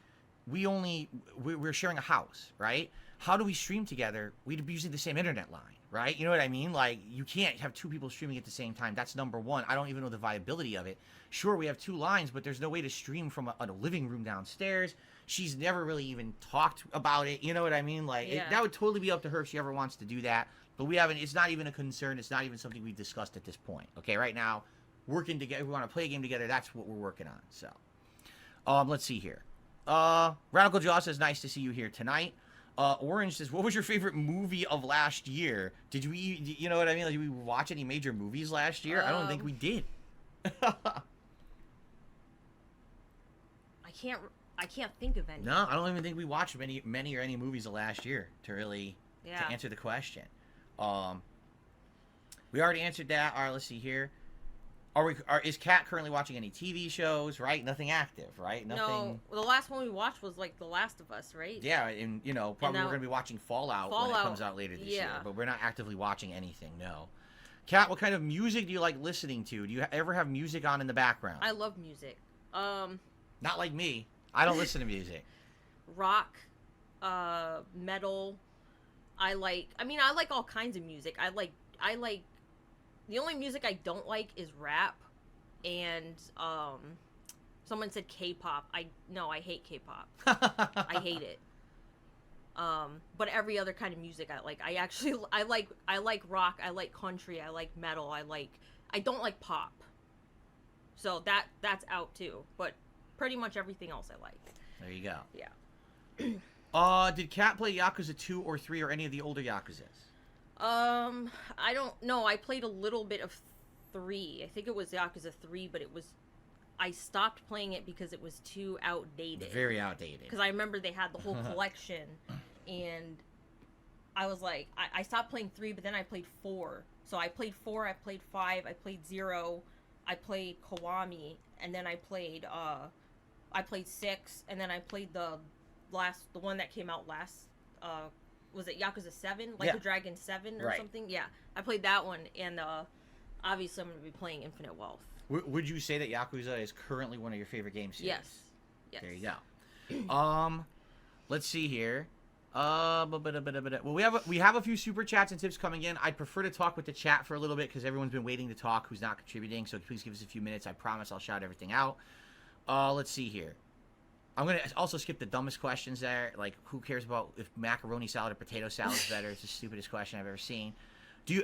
we're sharing a house, right? How do we stream together? We'd be using the same internet line, right? You know what I mean? Like, you can't have two people streaming at the same time. That's number one. I don't even know the viability of it. Sure, we have two lines, but there's no way to stream from a living room downstairs. She's never really even talked about it. You know what I mean? Like, that would totally be up to her if she ever wants to do that. But it's not even a concern. It's not even something we've discussed at this point. Okay, right now, working together, we want to play a game together, that's what we're working on. So, let's see here. Radical Jaw says, nice to see you here tonight. Orange says, what was your favorite movie of last year? Did we, you know what I mean? Like, did we watch any major movies last year? I don't think we did. I can't think of any. No, I don't even think we watched many or any movies of last year to really to answer the question. We already answered that. All right, let's see here. Is Kat currently watching any TV shows? Right, nothing active, right? Nothing. No, the last one we watched was like The Last of Us, right? Yeah, and you know, probably we're gonna be watching Fallout when it comes out later this year, yeah. but we're not actively watching anything. No. Kat, what kind of music do you like listening to? Do you ever have music on in the background? I love music. Not like me. I don't listen to music. Rock, metal. I like all kinds of music. I like. The only music I don't like is rap, and someone said K-pop. I hate K-pop. I hate it. But every other kind of music I like. I like rock. I like country. I like metal. I don't like pop. So that's out too. But pretty much everything else I like. There you go. Yeah. Did Kat play Yakuza 2 or 3 or any of the older Yakuzas? I don't know. I played a little bit of 3. I think it was Yakuza 3, but I stopped playing it because it was too outdated. Very outdated. Because I remember they had the whole collection, and I was like, I stopped playing 3, but then I played 4. So I played 4, I played 5, I played 0, I played Kiwami, and then I played 6, and then I played the one that came out last, was it Yakuza 7? Like the Dragon 7 or something? Yeah. I played that one, and obviously I'm going to be playing Infinite Wealth. Would you say that Yakuza is currently one of your favorite game series? Yes. There you go. Let's see here. Well, we have a few super chats and tips coming in. I'd prefer to talk with the chat for a little bit because everyone's been waiting to talk who's not contributing, so please give us a few minutes. I promise I'll shout everything out. Let's see here. I'm going to also skip the dumbest questions there. Like, who cares about if macaroni salad or potato salad is better? It's the stupidest question I've ever seen.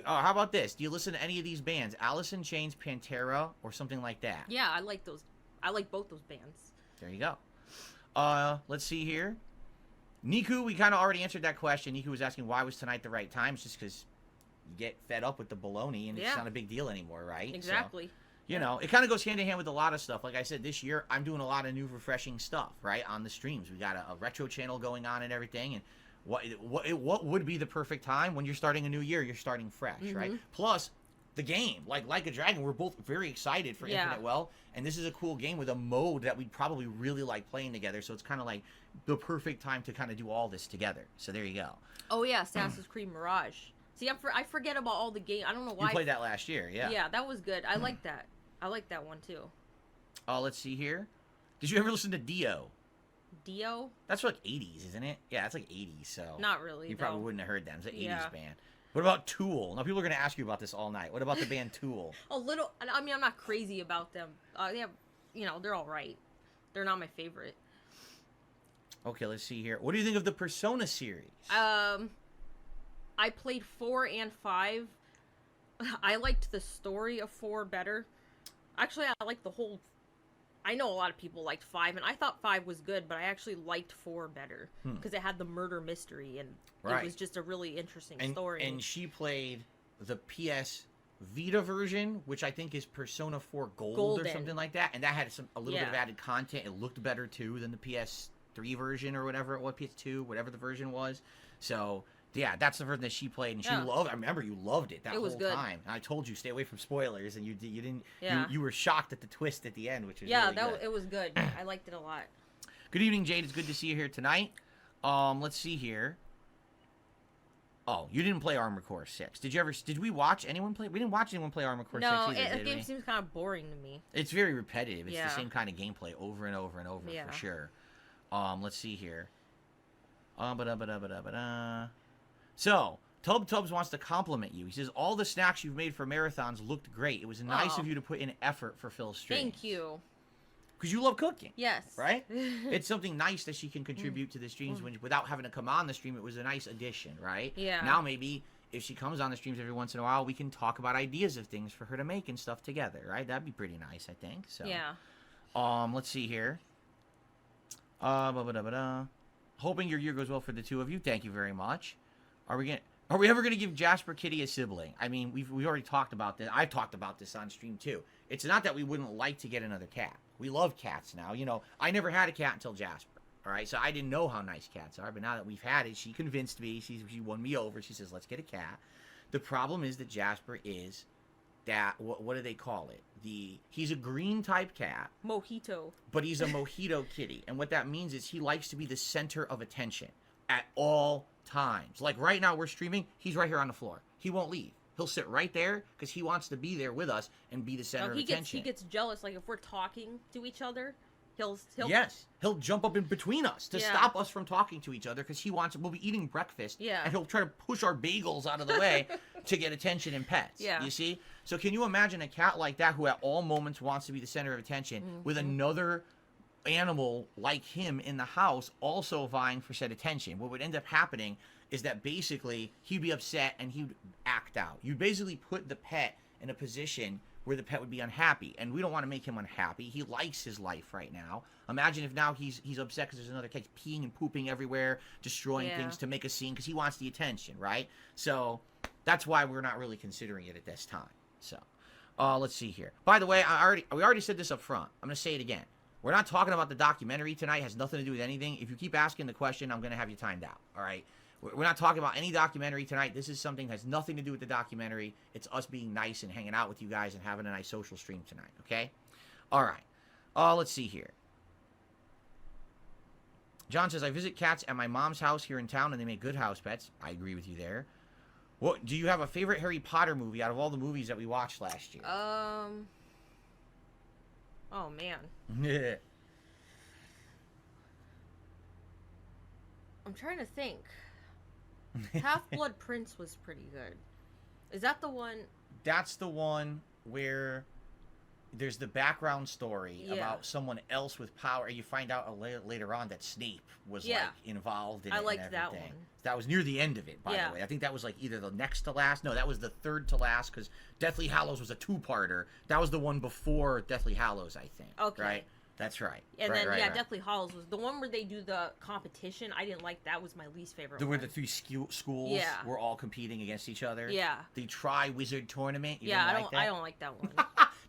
How about this? Do you listen to any of these bands? Alice in Chains, Pantera, or something like that? Yeah, I like those. I like both those bands. There you go. Let's see here. Niku, we kind of already answered that question. Niku was asking why was tonight the right time. It's just because you get fed up with the baloney and it's not a big deal anymore, right? Exactly. So, you know, it kind of goes hand in hand with a lot of stuff. Like I said, this year I'm doing a lot of new, refreshing stuff, right, on the streams. We got a retro channel going on and everything. And what would be the perfect time when you're starting a new year? You're starting fresh, right? Plus, the game, like a Dragon, we're both very excited for Infinite Well, and this is a cool game with a mode that we'd probably really like playing together. So it's kind of like the perfect time to kind of do all this together. So there you go. Oh yeah, Assassin's Creed Mirage. See, I forget about all the game. I don't know why. You played that last year, yeah. Yeah, that was good. I like that. I like that one too. Let's see here. Did you ever listen to Dio? Dio? That's like 80s, isn't it? Yeah, that's like 80s, so. Not really. You probably wouldn't have heard them. It's an 80s band. What about Tool? Now, people are going to ask you about this all night. What about the band Tool? A little. I mean, I'm not crazy about them. They have, they're all right. They're not my favorite. Okay, let's see here. What do you think of the Persona series? I played 4 and 5. I liked the story of 4 better. Actually, I liked the whole... I know a lot of people liked 5, and I thought 5 was good, but I actually liked 4 better. Because it had the murder mystery, and it was just a really interesting story. And she played the PS Vita version, which I think is Persona 4 Gold or something like that. And that had a little bit of added content. It looked better, too, than the PS3 version or whatever it was, PS2, whatever the version was. So... yeah, that's the version that she played, and she loved. I remember you loved it whole time. And I told you stay away from spoilers, and you didn't. Yeah. You were shocked at the twist at the end, which was really good. It was good. I liked it a lot. Good evening, Jade. It's good to see you here tonight. Let's see here. Oh, you didn't play Armored Core 6. Did we watch anyone play? We didn't watch anyone play Armored Core 6 either, did we? No, the game seems kind of boring to me. It's very repetitive. It's the same kind of gameplay over and over and over for sure. Let's see here. So, Tubbs wants to compliment you. He says, all the snacks you've made for marathons looked great. It was nice of you to put in effort for Phil's stream. Thank you. Because you love cooking. Yes. Right? It's something nice that she can contribute to the streams without having to come on the stream. It was a nice addition, right? Yeah. Now maybe if she comes on the streams every once in a while, we can talk about ideas of things for her to make and stuff together, right? That'd be pretty nice, I think. So Yeah. Let's see here. Hoping your year goes well for the two of you. Thank you very much. Are we ever gonna give Jasper Kitty a sibling? I mean, we already talked about this. I've talked about this on stream too. It's not that we wouldn't like to get another cat. We love cats now. You know, I never had a cat until Jasper. All right, so I didn't know how nice cats are, but now that we've had it, she convinced me. She won me over. She says, "Let's get a cat." The problem is that Jasper is that what do they call it? He's a green type cat. Mojito. But he's a mojito kitty. And what that means is he likes to be the center of attention at all times. Like right now we're streaming, he's right here on the floor. He won't leave. He'll sit right there because he wants to be there with us and be the center of attention. He gets jealous. Like if we're talking to each other, he'll he'll jump up in between us to stop us from talking to each other because we'll be eating breakfast and he'll try to push our bagels out of the way to get attention and pets. Yeah. You see? So can you imagine a cat like that who at all moments wants to be the center of attention with another animal like him in the house also vying for said attention? What would end up happening is that basically he'd be upset and he'd act out. You'd basically put the pet in a position where the pet would be unhappy, and we don't want to make him unhappy. He likes his life right now. Imagine if now he's upset because there's another cat peeing and pooping everywhere, destroying things to make a scene because he wants the attention, right? So that's why we're not really considering it at this time. So let's see here. By the way, we already said this up front. I'm gonna say it again. We're not talking about the documentary tonight. It has nothing to do with anything. If you keep asking the question, I'm gonna have you timed out. All right. We're not talking about any documentary tonight. This is something that has nothing to do with the documentary. It's us being nice and hanging out with you guys and having a nice social stream tonight, okay? All right. Let's see here. John says, I visit cats at my mom's house here in town, and they make good house pets. I agree with you there. What do you have a favorite Harry Potter movie out of all the movies that we watched last year? Oh, man. I'm trying to think. Half-Blood Prince was pretty good. Is that the one? That's the one where there's the background story about someone else with power, and you find out later on that Snape was like involved in it. I liked and that one. That was near the end of it, by the way. I think that was like either the next to last. No, that was the third to last because Deathly Hallows was a two-parter. That was the one before Deathly Hallows, I think. Okay. Right? That's right. And right, then, right. Deathly Hallows was the one where they do the competition. I didn't like that. Was my least favorite one. Where the three schools were all competing against each other. Yeah. The Tri-Wizard Tournament. I don't like that one.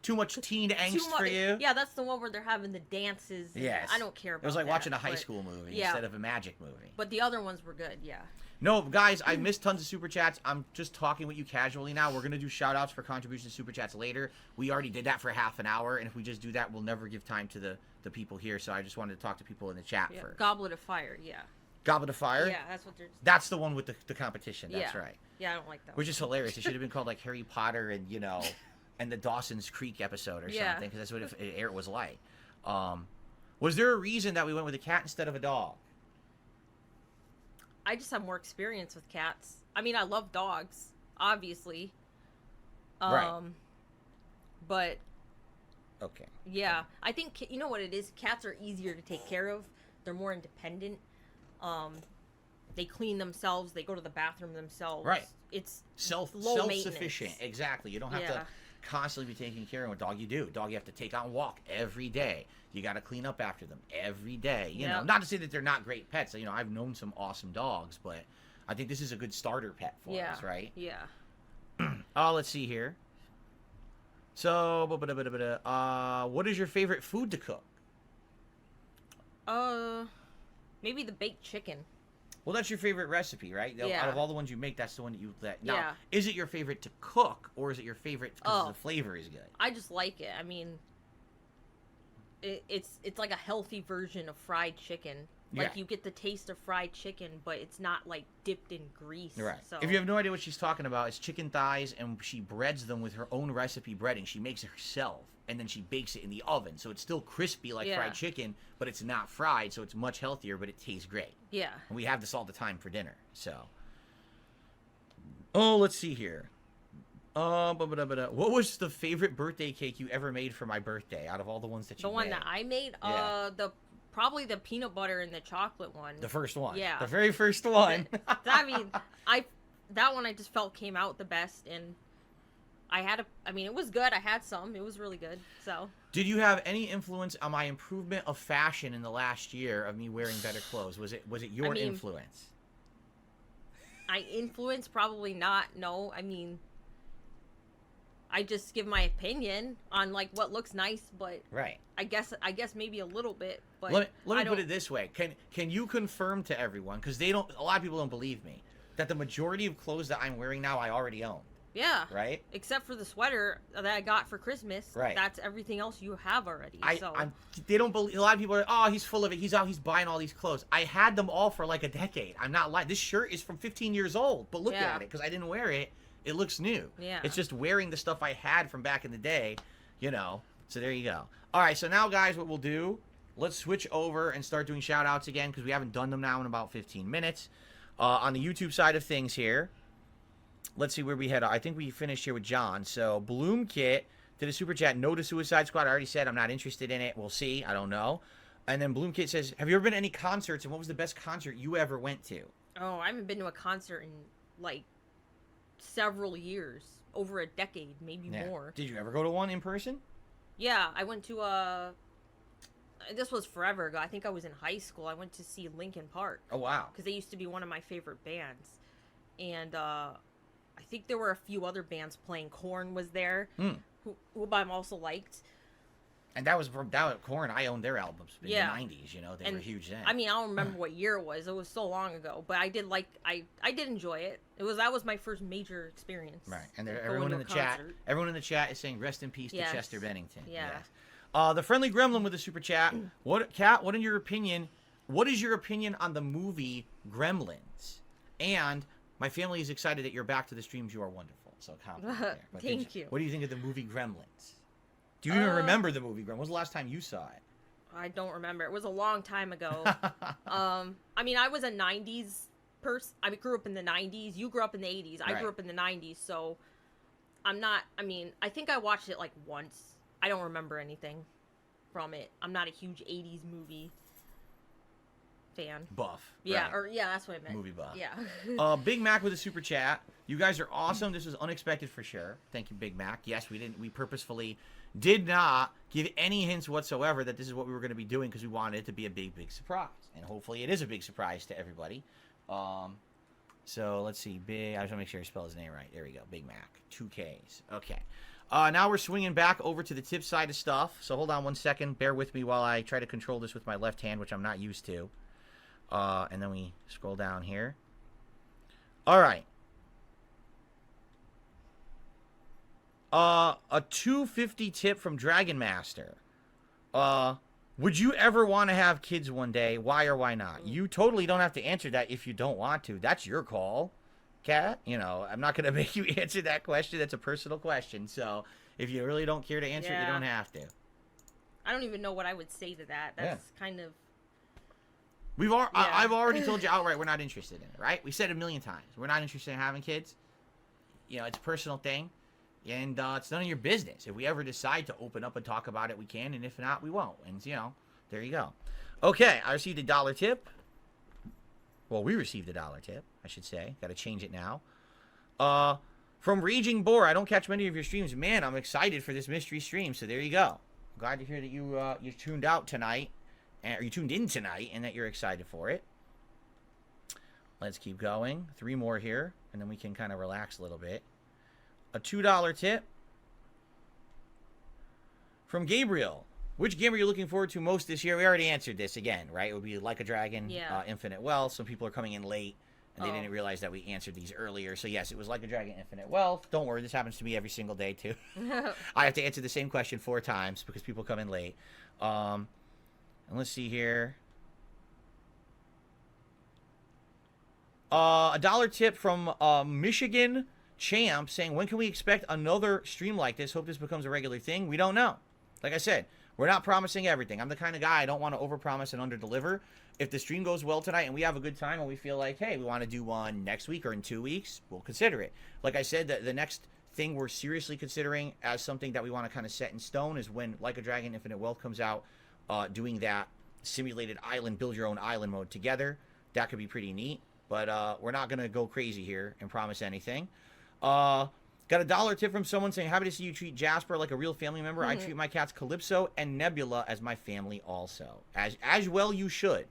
Too much teen angst for you? Yeah, that's the one where they're having the dances. Yes. I don't care about that. It was like watching a high school movie instead of a magic movie. But the other ones were good, No, guys, I missed tons of Super Chats. I'm just talking with you casually now. We're going to do shout-outs for contributions to Super Chats later. We already did that for half an hour, and if we just do that, we'll never give time to the people here, so I just wanted to talk to people in the chat first. Goblet of Fire, Goblet of Fire? Yeah, that's what they're... That's the one with the competition, that's right. Yeah, I don't like that Which is hilarious. It should have been called, like, Harry Potter and, and the Dawson's Creek episode or something, because that's what it was like. Was there a reason that we went with a cat instead of a dog? I just have more experience with cats. I mean, I love dogs, obviously. Right. But... Okay. Yeah. I think, you know what it is? Cats are easier to take care of. They're more independent. They clean themselves. They go to the bathroom themselves. Right. It's self-sufficient. Exactly. You don't have to constantly be taking care of a dog. You do. Dog you have to take on walk every day. You got to clean up after them every day. You know, not to say that they're not great pets. I've known some awesome dogs, but I think this is a good starter pet for us, right? Yeah. Let's see here. So, what is your favorite food to cook? Maybe the baked chicken. Well, that's your favorite recipe, right? Yeah. Out of all the ones you make, that's the one that you let. Now, is it your favorite to cook, or is it your favorite because the flavor is good? I just like it. I mean, it's like a healthy version of fried chicken. Like, you get the taste of fried chicken, but it's not, like, dipped in grease. Right. So. If you have no idea what she's talking about, it's chicken thighs, and she breads them with her own recipe breading. She makes it herself, and then she bakes it in the oven. So it's still crispy like fried chicken, but it's not fried, so it's much healthier, but it tastes great. Yeah. And we have this all the time for dinner, so. Oh, let's see here. What was the favorite birthday cake you ever made for my birthday out of all the ones that you made? The one that I made? Probably the peanut butter and the chocolate one. The first one. Yeah. The very first one. I mean, that one I just felt came out the best, and I mean, it was good. I had some. It was really good. So. Did you have any influence on my improvement of fashion in the last year of me wearing better clothes? Was it your influence? I influence? Probably not. No, I mean, I just give my opinion on like what looks nice, but right. I guess maybe a little bit. But let me put it this way: can you confirm to everyone, because a lot of people don't believe me, that the majority of clothes that I'm wearing now I already own? Yeah. Right? Except for the sweater that I got for Christmas. Right. That's everything else you have already. They don't believe. A lot of people are, oh, he's full of it. He's buying all these clothes. I had them all for like a decade. I'm not lying. This shirt is from 15 years old, but look at it, because I didn't wear it. It looks new. Yeah. It's just wearing the stuff I had from back in the day, you know. So there you go. All right, so now, guys, what we'll do, let's switch over and start doing shout-outs again, because we haven't done them now in about 15 minutes. On the YouTube side of things here, let's see where we head. I think we finished here with John. So Bloom Kit did a super chat. No to Suicide Squad. I already said I'm not interested in it. We'll see. I don't know. And then Bloom Kit says, have you ever been to any concerts, and what was the best concert you ever went to? Oh, I haven't been to a concert in like several years, over a decade, maybe more. Did you ever go to one in person? Yeah, I went to this was forever ago. I think I was in high school. I went to see Linkin Park. Oh wow! Because they used to be one of my favorite bands, and I think there were a few other bands playing. Korn was there, who I'm also liked. And that was Korn. I owned their albums in the 90s. You know, they were huge then. I mean, I don't remember what year it was. It was so long ago, but I did enjoy it. That was my first major experience. Right, and everyone in the chat is saying rest in peace to Chester Bennington. Yeah. Yes. The friendly gremlin with the super chat. Kat, what is your opinion on the movie Gremlins? And my family is excited that you're back to the streams. You are wonderful. So compliment there. But Thank you. What do you think of the movie Gremlins? Do you even remember the movie Gremlins? When was the last time you saw it? I don't remember. It was a long time ago. I mean, I was a 90s person. I grew up in the 90s. You grew up in the 80s. I grew up in the 90s. So I'm not, I mean, I think I watched it like once. I don't remember anything from it. I'm not a huge 80s movie fan. Buff. Yeah, right. That's what I meant. Movie buff. Yeah. Big Mac with a super chat. You guys are awesome. This was unexpected for sure. Thank you, Big Mac. Yes, we purposefully did not give any hints whatsoever that this is what we were going to be doing, because we wanted it to be a big, big surprise. And hopefully it is a big surprise to everybody. So let's see. I just want to make sure I spell his name right. There we go. Big Mac. 2 Ks. Okay. Now we're swinging back over to the tip side of stuff. So hold on one second. Bear with me while I try to control this with my left hand, which I'm not used to. And then we scroll down here. All right. A $2.50 tip from Dragon Master. Would you ever want to have kids one day? Why or why not? You totally don't have to answer that if you don't want to. That's your call, Kat. You know, I'm not going to make you answer that question. That's a personal question. So if you really don't care to answer it, you don't have to. I don't even know what I would say to that. That's kind of... I've already told you outright we're not interested in it, right? We said it a million times. We're not interested in having kids. You know, it's a personal thing. And it's none of your business. If we ever decide to open up and talk about it, we can. And if not, we won't. And, you know, there you go. Okay, I received a $1 tip. Well, we received a $1 tip, I should say. Got to change it now. From Raging Boar. I don't catch many of your streams. Man, I'm excited for this mystery stream. So there you go. Glad to hear that you tuned out tonight. Or you tuned in tonight and that you're excited for it. Let's keep going. 3 more here. And then we can kind of relax a little bit. A $2 tip from Gabriel. Which game are you looking forward to most this year? We already answered this again, right? It would be Like a Dragon, Infinite Wealth. Some people are coming in late, and they didn't realize that we answered these earlier. So, yes, it was Like a Dragon, Infinite Wealth. Don't worry, this happens to me every single day, too. I have to answer the same question 4 times because people come in late. And let's see here. A $1 tip from Michigan Champ saying, when can we expect another stream like this? Hope this becomes a regular thing. We don't know. Like I said, we're not promising everything. I'm the kind of guy, I don't want to overpromise and underdeliver. If the stream goes well tonight and we have a good time and we feel like, hey, we want to do one next week or in 2 weeks, we'll consider it. Like I said, the next thing we're seriously considering as something that we want to kind of set in stone is when Like a Dragon Infinite Wealth comes out, doing that simulated island, build your own island mode together. That could be pretty neat. But we're not going to go crazy here and promise anything. Got a dollar tip from someone saying, happy to see you treat Jasper like a real family member. I treat my cats Calypso and Nebula as my family also. As well you should,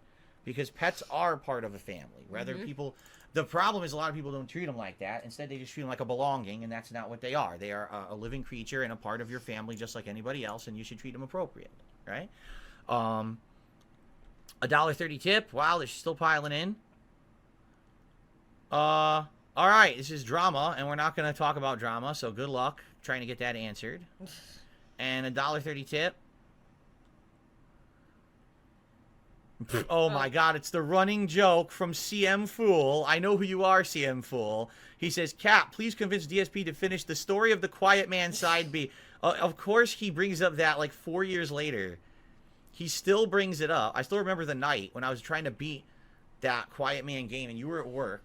because pets are part of a family. Whether people... The problem is a lot of people don't treat them like that. Instead, they just treat them like a belonging, and that's not what they are. They are a living creature and a part of your family just like anybody else, and you should treat them appropriately, right? $1.30 tip. Wow, they're still piling in. All right, this is drama, and we're not going to talk about drama, so good luck trying to get that answered. And $1.30 tip. Oh my God, it's the running joke from CM Fool. I know who you are, CM Fool. He says, Cap, please convince DSP to finish the story of the Quiet Man Side B. Of course he brings up that like 4 years later. He still brings it up. I still remember the night when I was trying to beat that Quiet Man game and you were at work.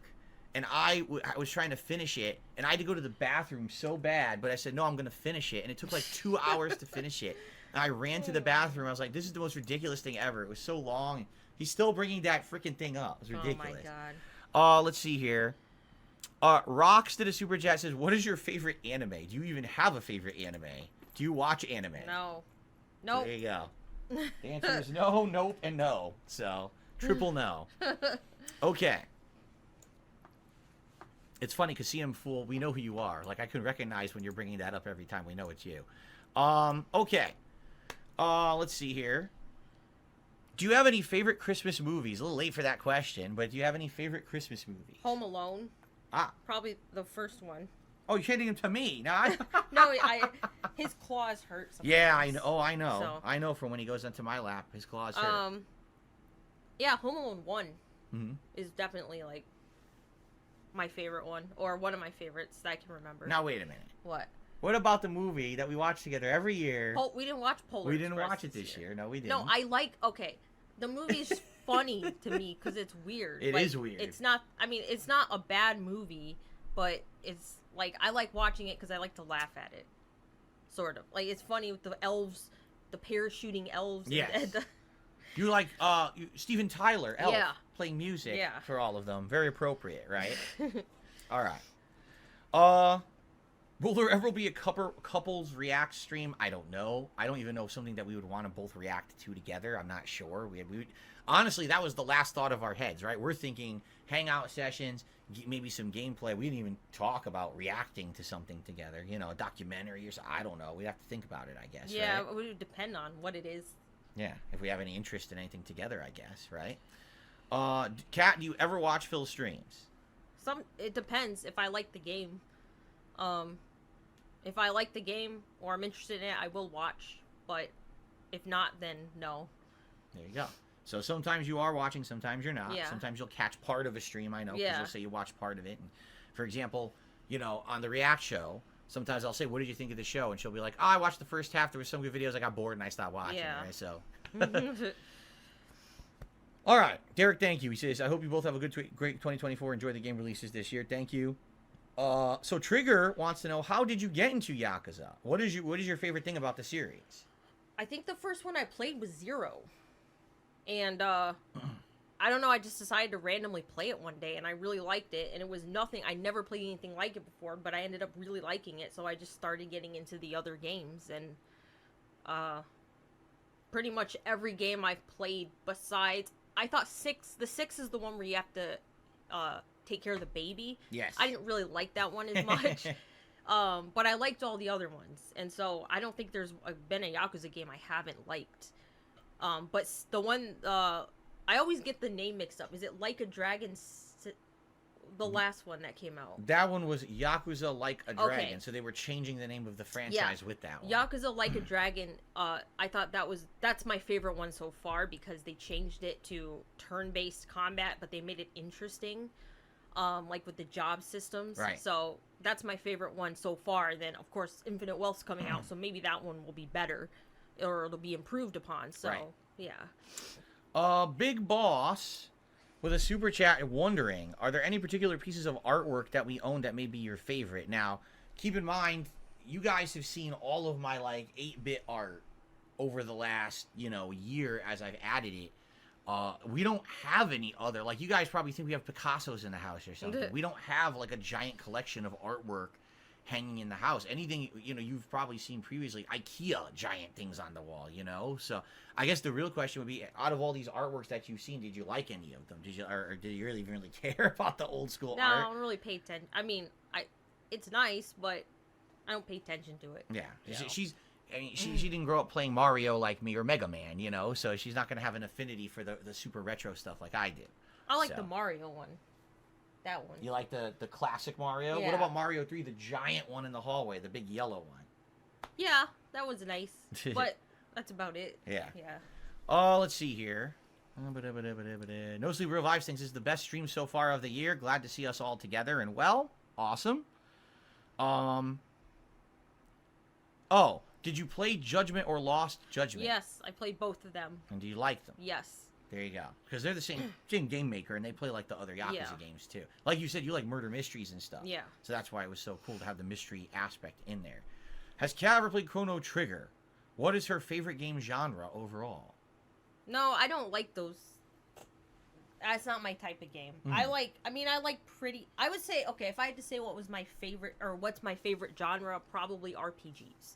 And I was trying to finish it, and I had to go to the bathroom so bad, but I said, no, I'm going to finish it. And it took like 2 hours to finish it. And I ran to the bathroom. I was like, this is the most ridiculous thing ever. It was so long. He's still bringing that freaking thing up. It's ridiculous. Oh, my God. Let's see here. Rocks did a super chat, says, what is your favorite anime? Do you even have a favorite anime? Do you watch anime? No. Nope. There you go. The answer is no, nope, and no. So, triple no. Okay. It's funny because CM Fool, we know who you are. Like, I can recognize when you're bringing that up every time. We know it's you. Okay. Let's see here. Do you have any favorite Christmas movies? A little late for that question, but do you have any favorite Christmas movies? Home Alone. Ah. Probably the first one. Oh, you're handing him to me. No, his claws hurt sometimes. Yeah, I know. Oh, I know. So. I know from when he goes onto my lap, his claws hurt. Yeah, Home Alone 1 is definitely, like, my favorite one, or one of my favorites that I can remember. Now, wait a minute. What? What about the movie that we watch together every year? We didn't watch Polar We didn't Express watch it this year. No, we didn't. No, okay, the movie's funny to me because it's weird. It is weird. It's not, it's not a bad movie, but it's, like, I like watching it because I like to laugh at it. Sort of. Like, it's funny with the elves, the parachuting elves. Yes. You like Steven Tyler, Elf, playing music for all of them. Very appropriate, right? All right. Will there ever be a couples react stream? I don't know. I don't even know something that we would want to both react to together. I'm not sure. We honestly, that was the last thought of our heads, right? We're thinking hangout sessions, maybe some gameplay. We didn't even talk about reacting to something together. You know, a documentary or something. I don't know. We'd have to think about it, I guess. Yeah, right? It would depend on what it is. Yeah, if we have any interest in anything together, I guess, right? Kat, do you ever watch Phil's streams? It depends if I like the game. If I like the game or I'm interested in it, I will watch. But if not, then no. There you go. So sometimes you are watching, sometimes you're not. Yeah. Sometimes you'll catch part of a stream, I know, because you'll say you watch part of it. And for example, you know, on the React show, sometimes I'll say, what did you think of the show? And she'll be like, oh, I watched the first half. There was some good videos. I got bored and I stopped watching. Yeah. Right? So. All right. Derek, thank you. He says, I hope you both have a great 2024. Enjoy the game releases this year. Thank you. So Trigger wants to know, how did you get into Yakuza? What is your favorite thing about the series? I think the first one I played was 0. And, I don't know, I just decided to randomly play it one day, and I really liked it, and it was nothing, I never played anything like it before, but I ended up really liking it, so I just started getting into the other games, and, pretty much every game I've played besides, I thought the 6 is the one where you have to, take care of the baby. Yes. I didn't really like that one as much, but I liked all the other ones, and so I don't think there's been a Yakuza game I haven't liked. But the one, I always get the name mixed up. Is it Like a Dragon, the last one that came out? That one was Yakuza Like a Dragon, Okay. so they were changing the name of the franchise with that one. Yakuza Like a Dragon, I thought that's my favorite one so far because they changed it to turn-based combat, but they made it interesting, like with the job systems. Right. So that's my favorite one so far. Then, of course, Infinite Wealth's coming out, so maybe that one will be better. Or it'll be improved upon, so, right. Yeah. Big Boss with a super chat wondering, are there any particular pieces of artwork that we own that may be your favorite? Now, keep in mind, you guys have seen all of my, like, 8-bit art over the last, year as I've added it. We don't have any other, like, you guys probably think we have Picassos in the house or something. We don't have like a giant collection of artwork hanging in the house. Anything, you know, you've probably seen previously, IKEA giant things on the wall, you know. So I guess the real question would be, out of all these artworks that you've seen, did you like any of them? Did you, or did you really even care about the old school No, art? I don't really pay attention. I mean, it's nice, but I don't pay attention to it. Yeah, You know? she didn't grow up playing Mario like me or Mega Man, you know, so she's not gonna have an affinity for the super retro stuff like I did. I like the Mario one. That one. You like the classic Mario? Yeah. What about Mario 3, the giant one in the hallway, the big yellow one? Yeah, that was nice, but that's about it. Yeah. Yeah. Oh, let's see here. No Sleep Revives thinks this is the best stream so far of the year. Glad to see us all together and well. Awesome. Oh, did you play Judgment or Lost Judgment? Yes, I played both of them. And do you like them? Yes. There you go. Because they're the same game maker, and they play like the other Yakuza games too. Like you said, you like murder mysteries and stuff. Yeah. So that's why it was so cool to have the mystery aspect in there. Has Kat ever played Chrono Trigger? What is her favorite game genre overall? No, I don't like those. That's not my type of game. I like I would say, okay, if I had to say what was my favorite, or what's my favorite genre, probably RPGs.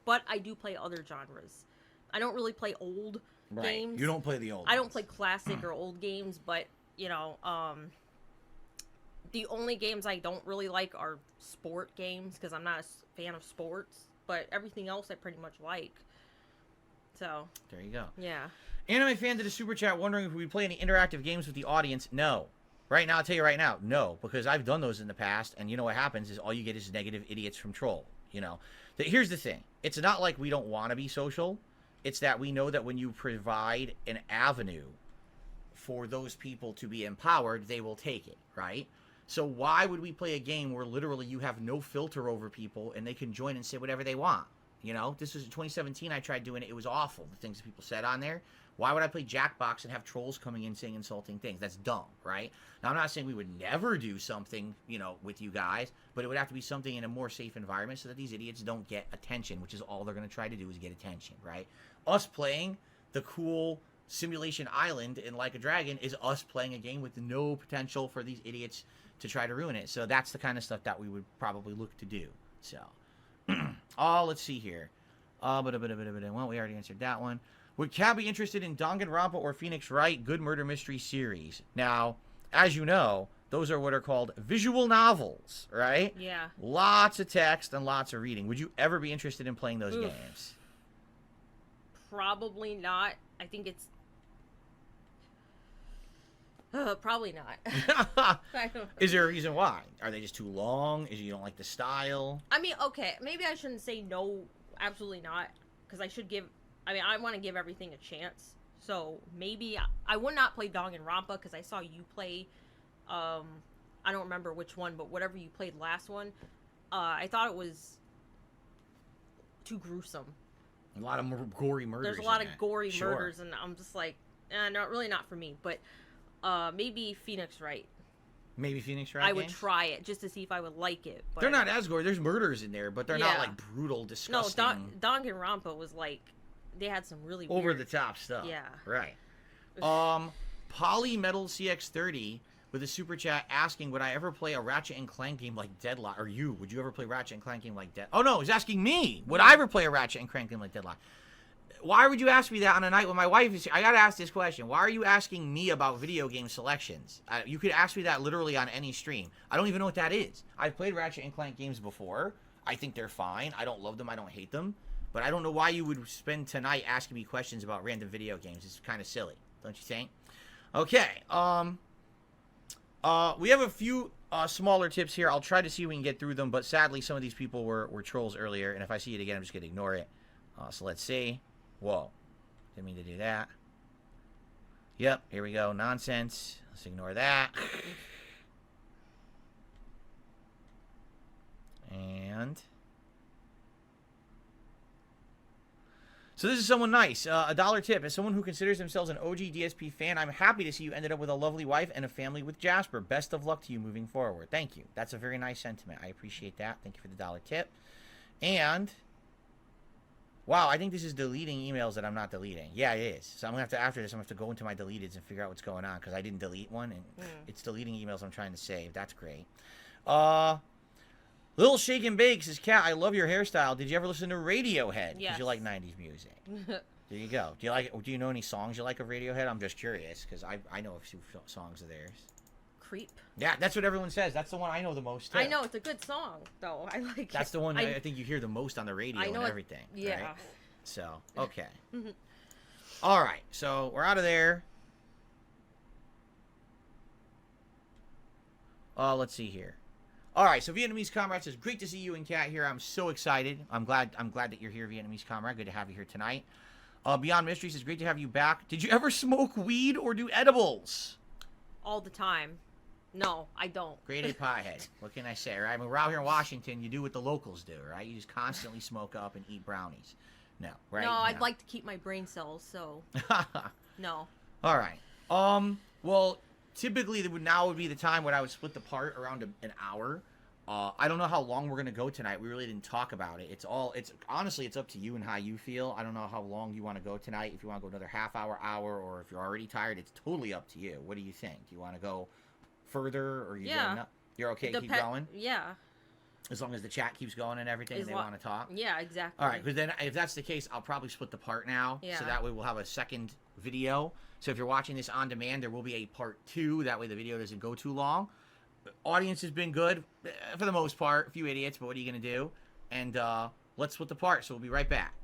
But I do play other genres. I don't really play old games. You don't play the old I don't ones. play classic or old games, but, you know, the only games I don't really like are sport games, because I'm not a fan of sports. But everything else I pretty much like. So. There you go. Yeah. Anime fan did a super chat wondering if we play any interactive games with the audience. No. Right now, I'll tell you right now, no. Because I've done those in the past, and you know what happens is all you get is negative idiots from troll. You know. Here's the thing. It's not like we don't want to be social. It's that we know that when you provide an avenue for those people to be empowered, they will take it, right? So why would we play a game where literally you have no filter over people and they can join and say whatever they want? You know, this was in 2017. I tried doing it. It was awful, the things that people said on there. Why would I play Jackbox and have trolls coming in saying insulting things? That's dumb, right? Now, I'm not saying we would never do something, you know, with you guys, but it would have to be something in a more safe environment so that these idiots don't get attention, which is all they're going to try to do is get attention, right? Us playing the cool Simulation Island in Like a Dragon is us playing a game with no potential for these idiots to try to ruin it. So that's the kind of stuff that we would probably look to do. So, let's see here. Well, we already answered that one. Would Kat be interested in Danganronpa or Phoenix Wright? Good murder mystery series. Now, as you know, those are what are called visual novels, right? Yeah. Lots of text and lots of reading. Would you ever be interested in playing those games? Probably not. I think it's... probably not. Is there a reason why? Are they just too long? Is you don't like the style? I mean, okay, maybe I shouldn't say no, absolutely not, because I should give... I mean, I want to give everything a chance. So maybe I would not play Danganronpa because I saw you play. I don't remember which one, but whatever you played last one, I thought it was too gruesome. A lot of gory murders. There's a lot of gory murders, and I'm just like, not really not for me. But maybe Phoenix Wright. Maybe Phoenix Wright. I would try it just to see if I would like it. But they're not as gory. There's murders in there, but they're not like brutal, disgusting. No, Danganronpa was like. They had some really over weird... the top stuff. Yeah. Right. Polymetal CX30 with a super chat asking, would I ever play a Ratchet and Clank game like Deadlock? Or would you ever play Ratchet and Clank game like Deadlock? Oh no, he's asking me. Would I ever play a Ratchet and Clank game like Deadlock? Why would you ask me that on a night when my wife is here? I gotta ask this question. Why are you asking me about video game selections? You could ask me that literally on any stream. I don't even know what that is. I've played Ratchet and Clank games before. I think they're fine. I don't love them. I don't hate them. But I don't know why you would spend tonight asking me questions about random video games. It's kind of silly, don't you think? Okay. We have a few smaller tips here. I'll try to see if we can get through them. But sadly, some of these people were trolls earlier. And if I see it again, I'm just going to ignore it. So let's see. Whoa. Didn't mean to do that. Yep. Here we go. Nonsense. Let's ignore that. And... so this is someone nice. A dollar tip. As someone who considers themselves an OG DSP fan, I'm happy to see you ended up with a lovely wife and a family with Jasper. Best of luck to you moving forward. Thank you. That's a very nice sentiment. I appreciate that. Thank you for the dollar tip. And Wow, I think this is deleting emails that I'm not deleting. Yeah, it is. So I'm gonna have to, after this, I'm gonna have to go into my deleteds and figure out what's going on because I didn't delete one and it's deleting emails I'm trying to save. That's great. Little Shake and Bake says, Kat, I love your hairstyle. Did you ever listen to Radiohead? Because Yes. you like 90s music. There you go. Do you know any songs you like of Radiohead? I'm just curious because I know a few songs of theirs. Creep. Yeah, that's what everyone says. That's the one I know the most. Too. I know it's a good song though. I like it. That's the one I think you hear the most on the radio and everything. Yeah. Right? So, okay. All right. So, we're out of there. Let's see here. All right. So, Vietnamese Comrade says, great to see you and Kat here. I'm so excited. I'm glad that you're here, Vietnamese Comrade. Good to have you here tonight. Beyond Mystery says, great to have you back. Did you ever smoke weed or do edibles? All the time. No, I don't. Grade A pothead. What can I say, right? I mean, we're out here in Washington. You do what the locals do, right? You just constantly smoke up and eat brownies. No, right? No, I'd like to keep my brain cells, so no. All right. Well, typically now would be the time when I would split the part around an hour. I don't know how long we're gonna go tonight. We really didn't talk about it. Honestly, it's up to you and how you feel. I don't know how long you want to go tonight. If you want to go another half hour, or if you're already tired, it's totally up to you. What do you think? Do you want to go further, or you're okay? Keep going. Yeah. As long as the chat keeps going and everything, and they want to talk. Yeah, exactly. All right, because then if that's the case, I'll probably split the part now. Yeah. So that way we'll have a second video. So if you're watching this on demand, there will be a part 2. That way the video doesn't go too long. The audience has been good for the most part. A few idiots, but what are you going to do? And let's split the part. So we'll be right back.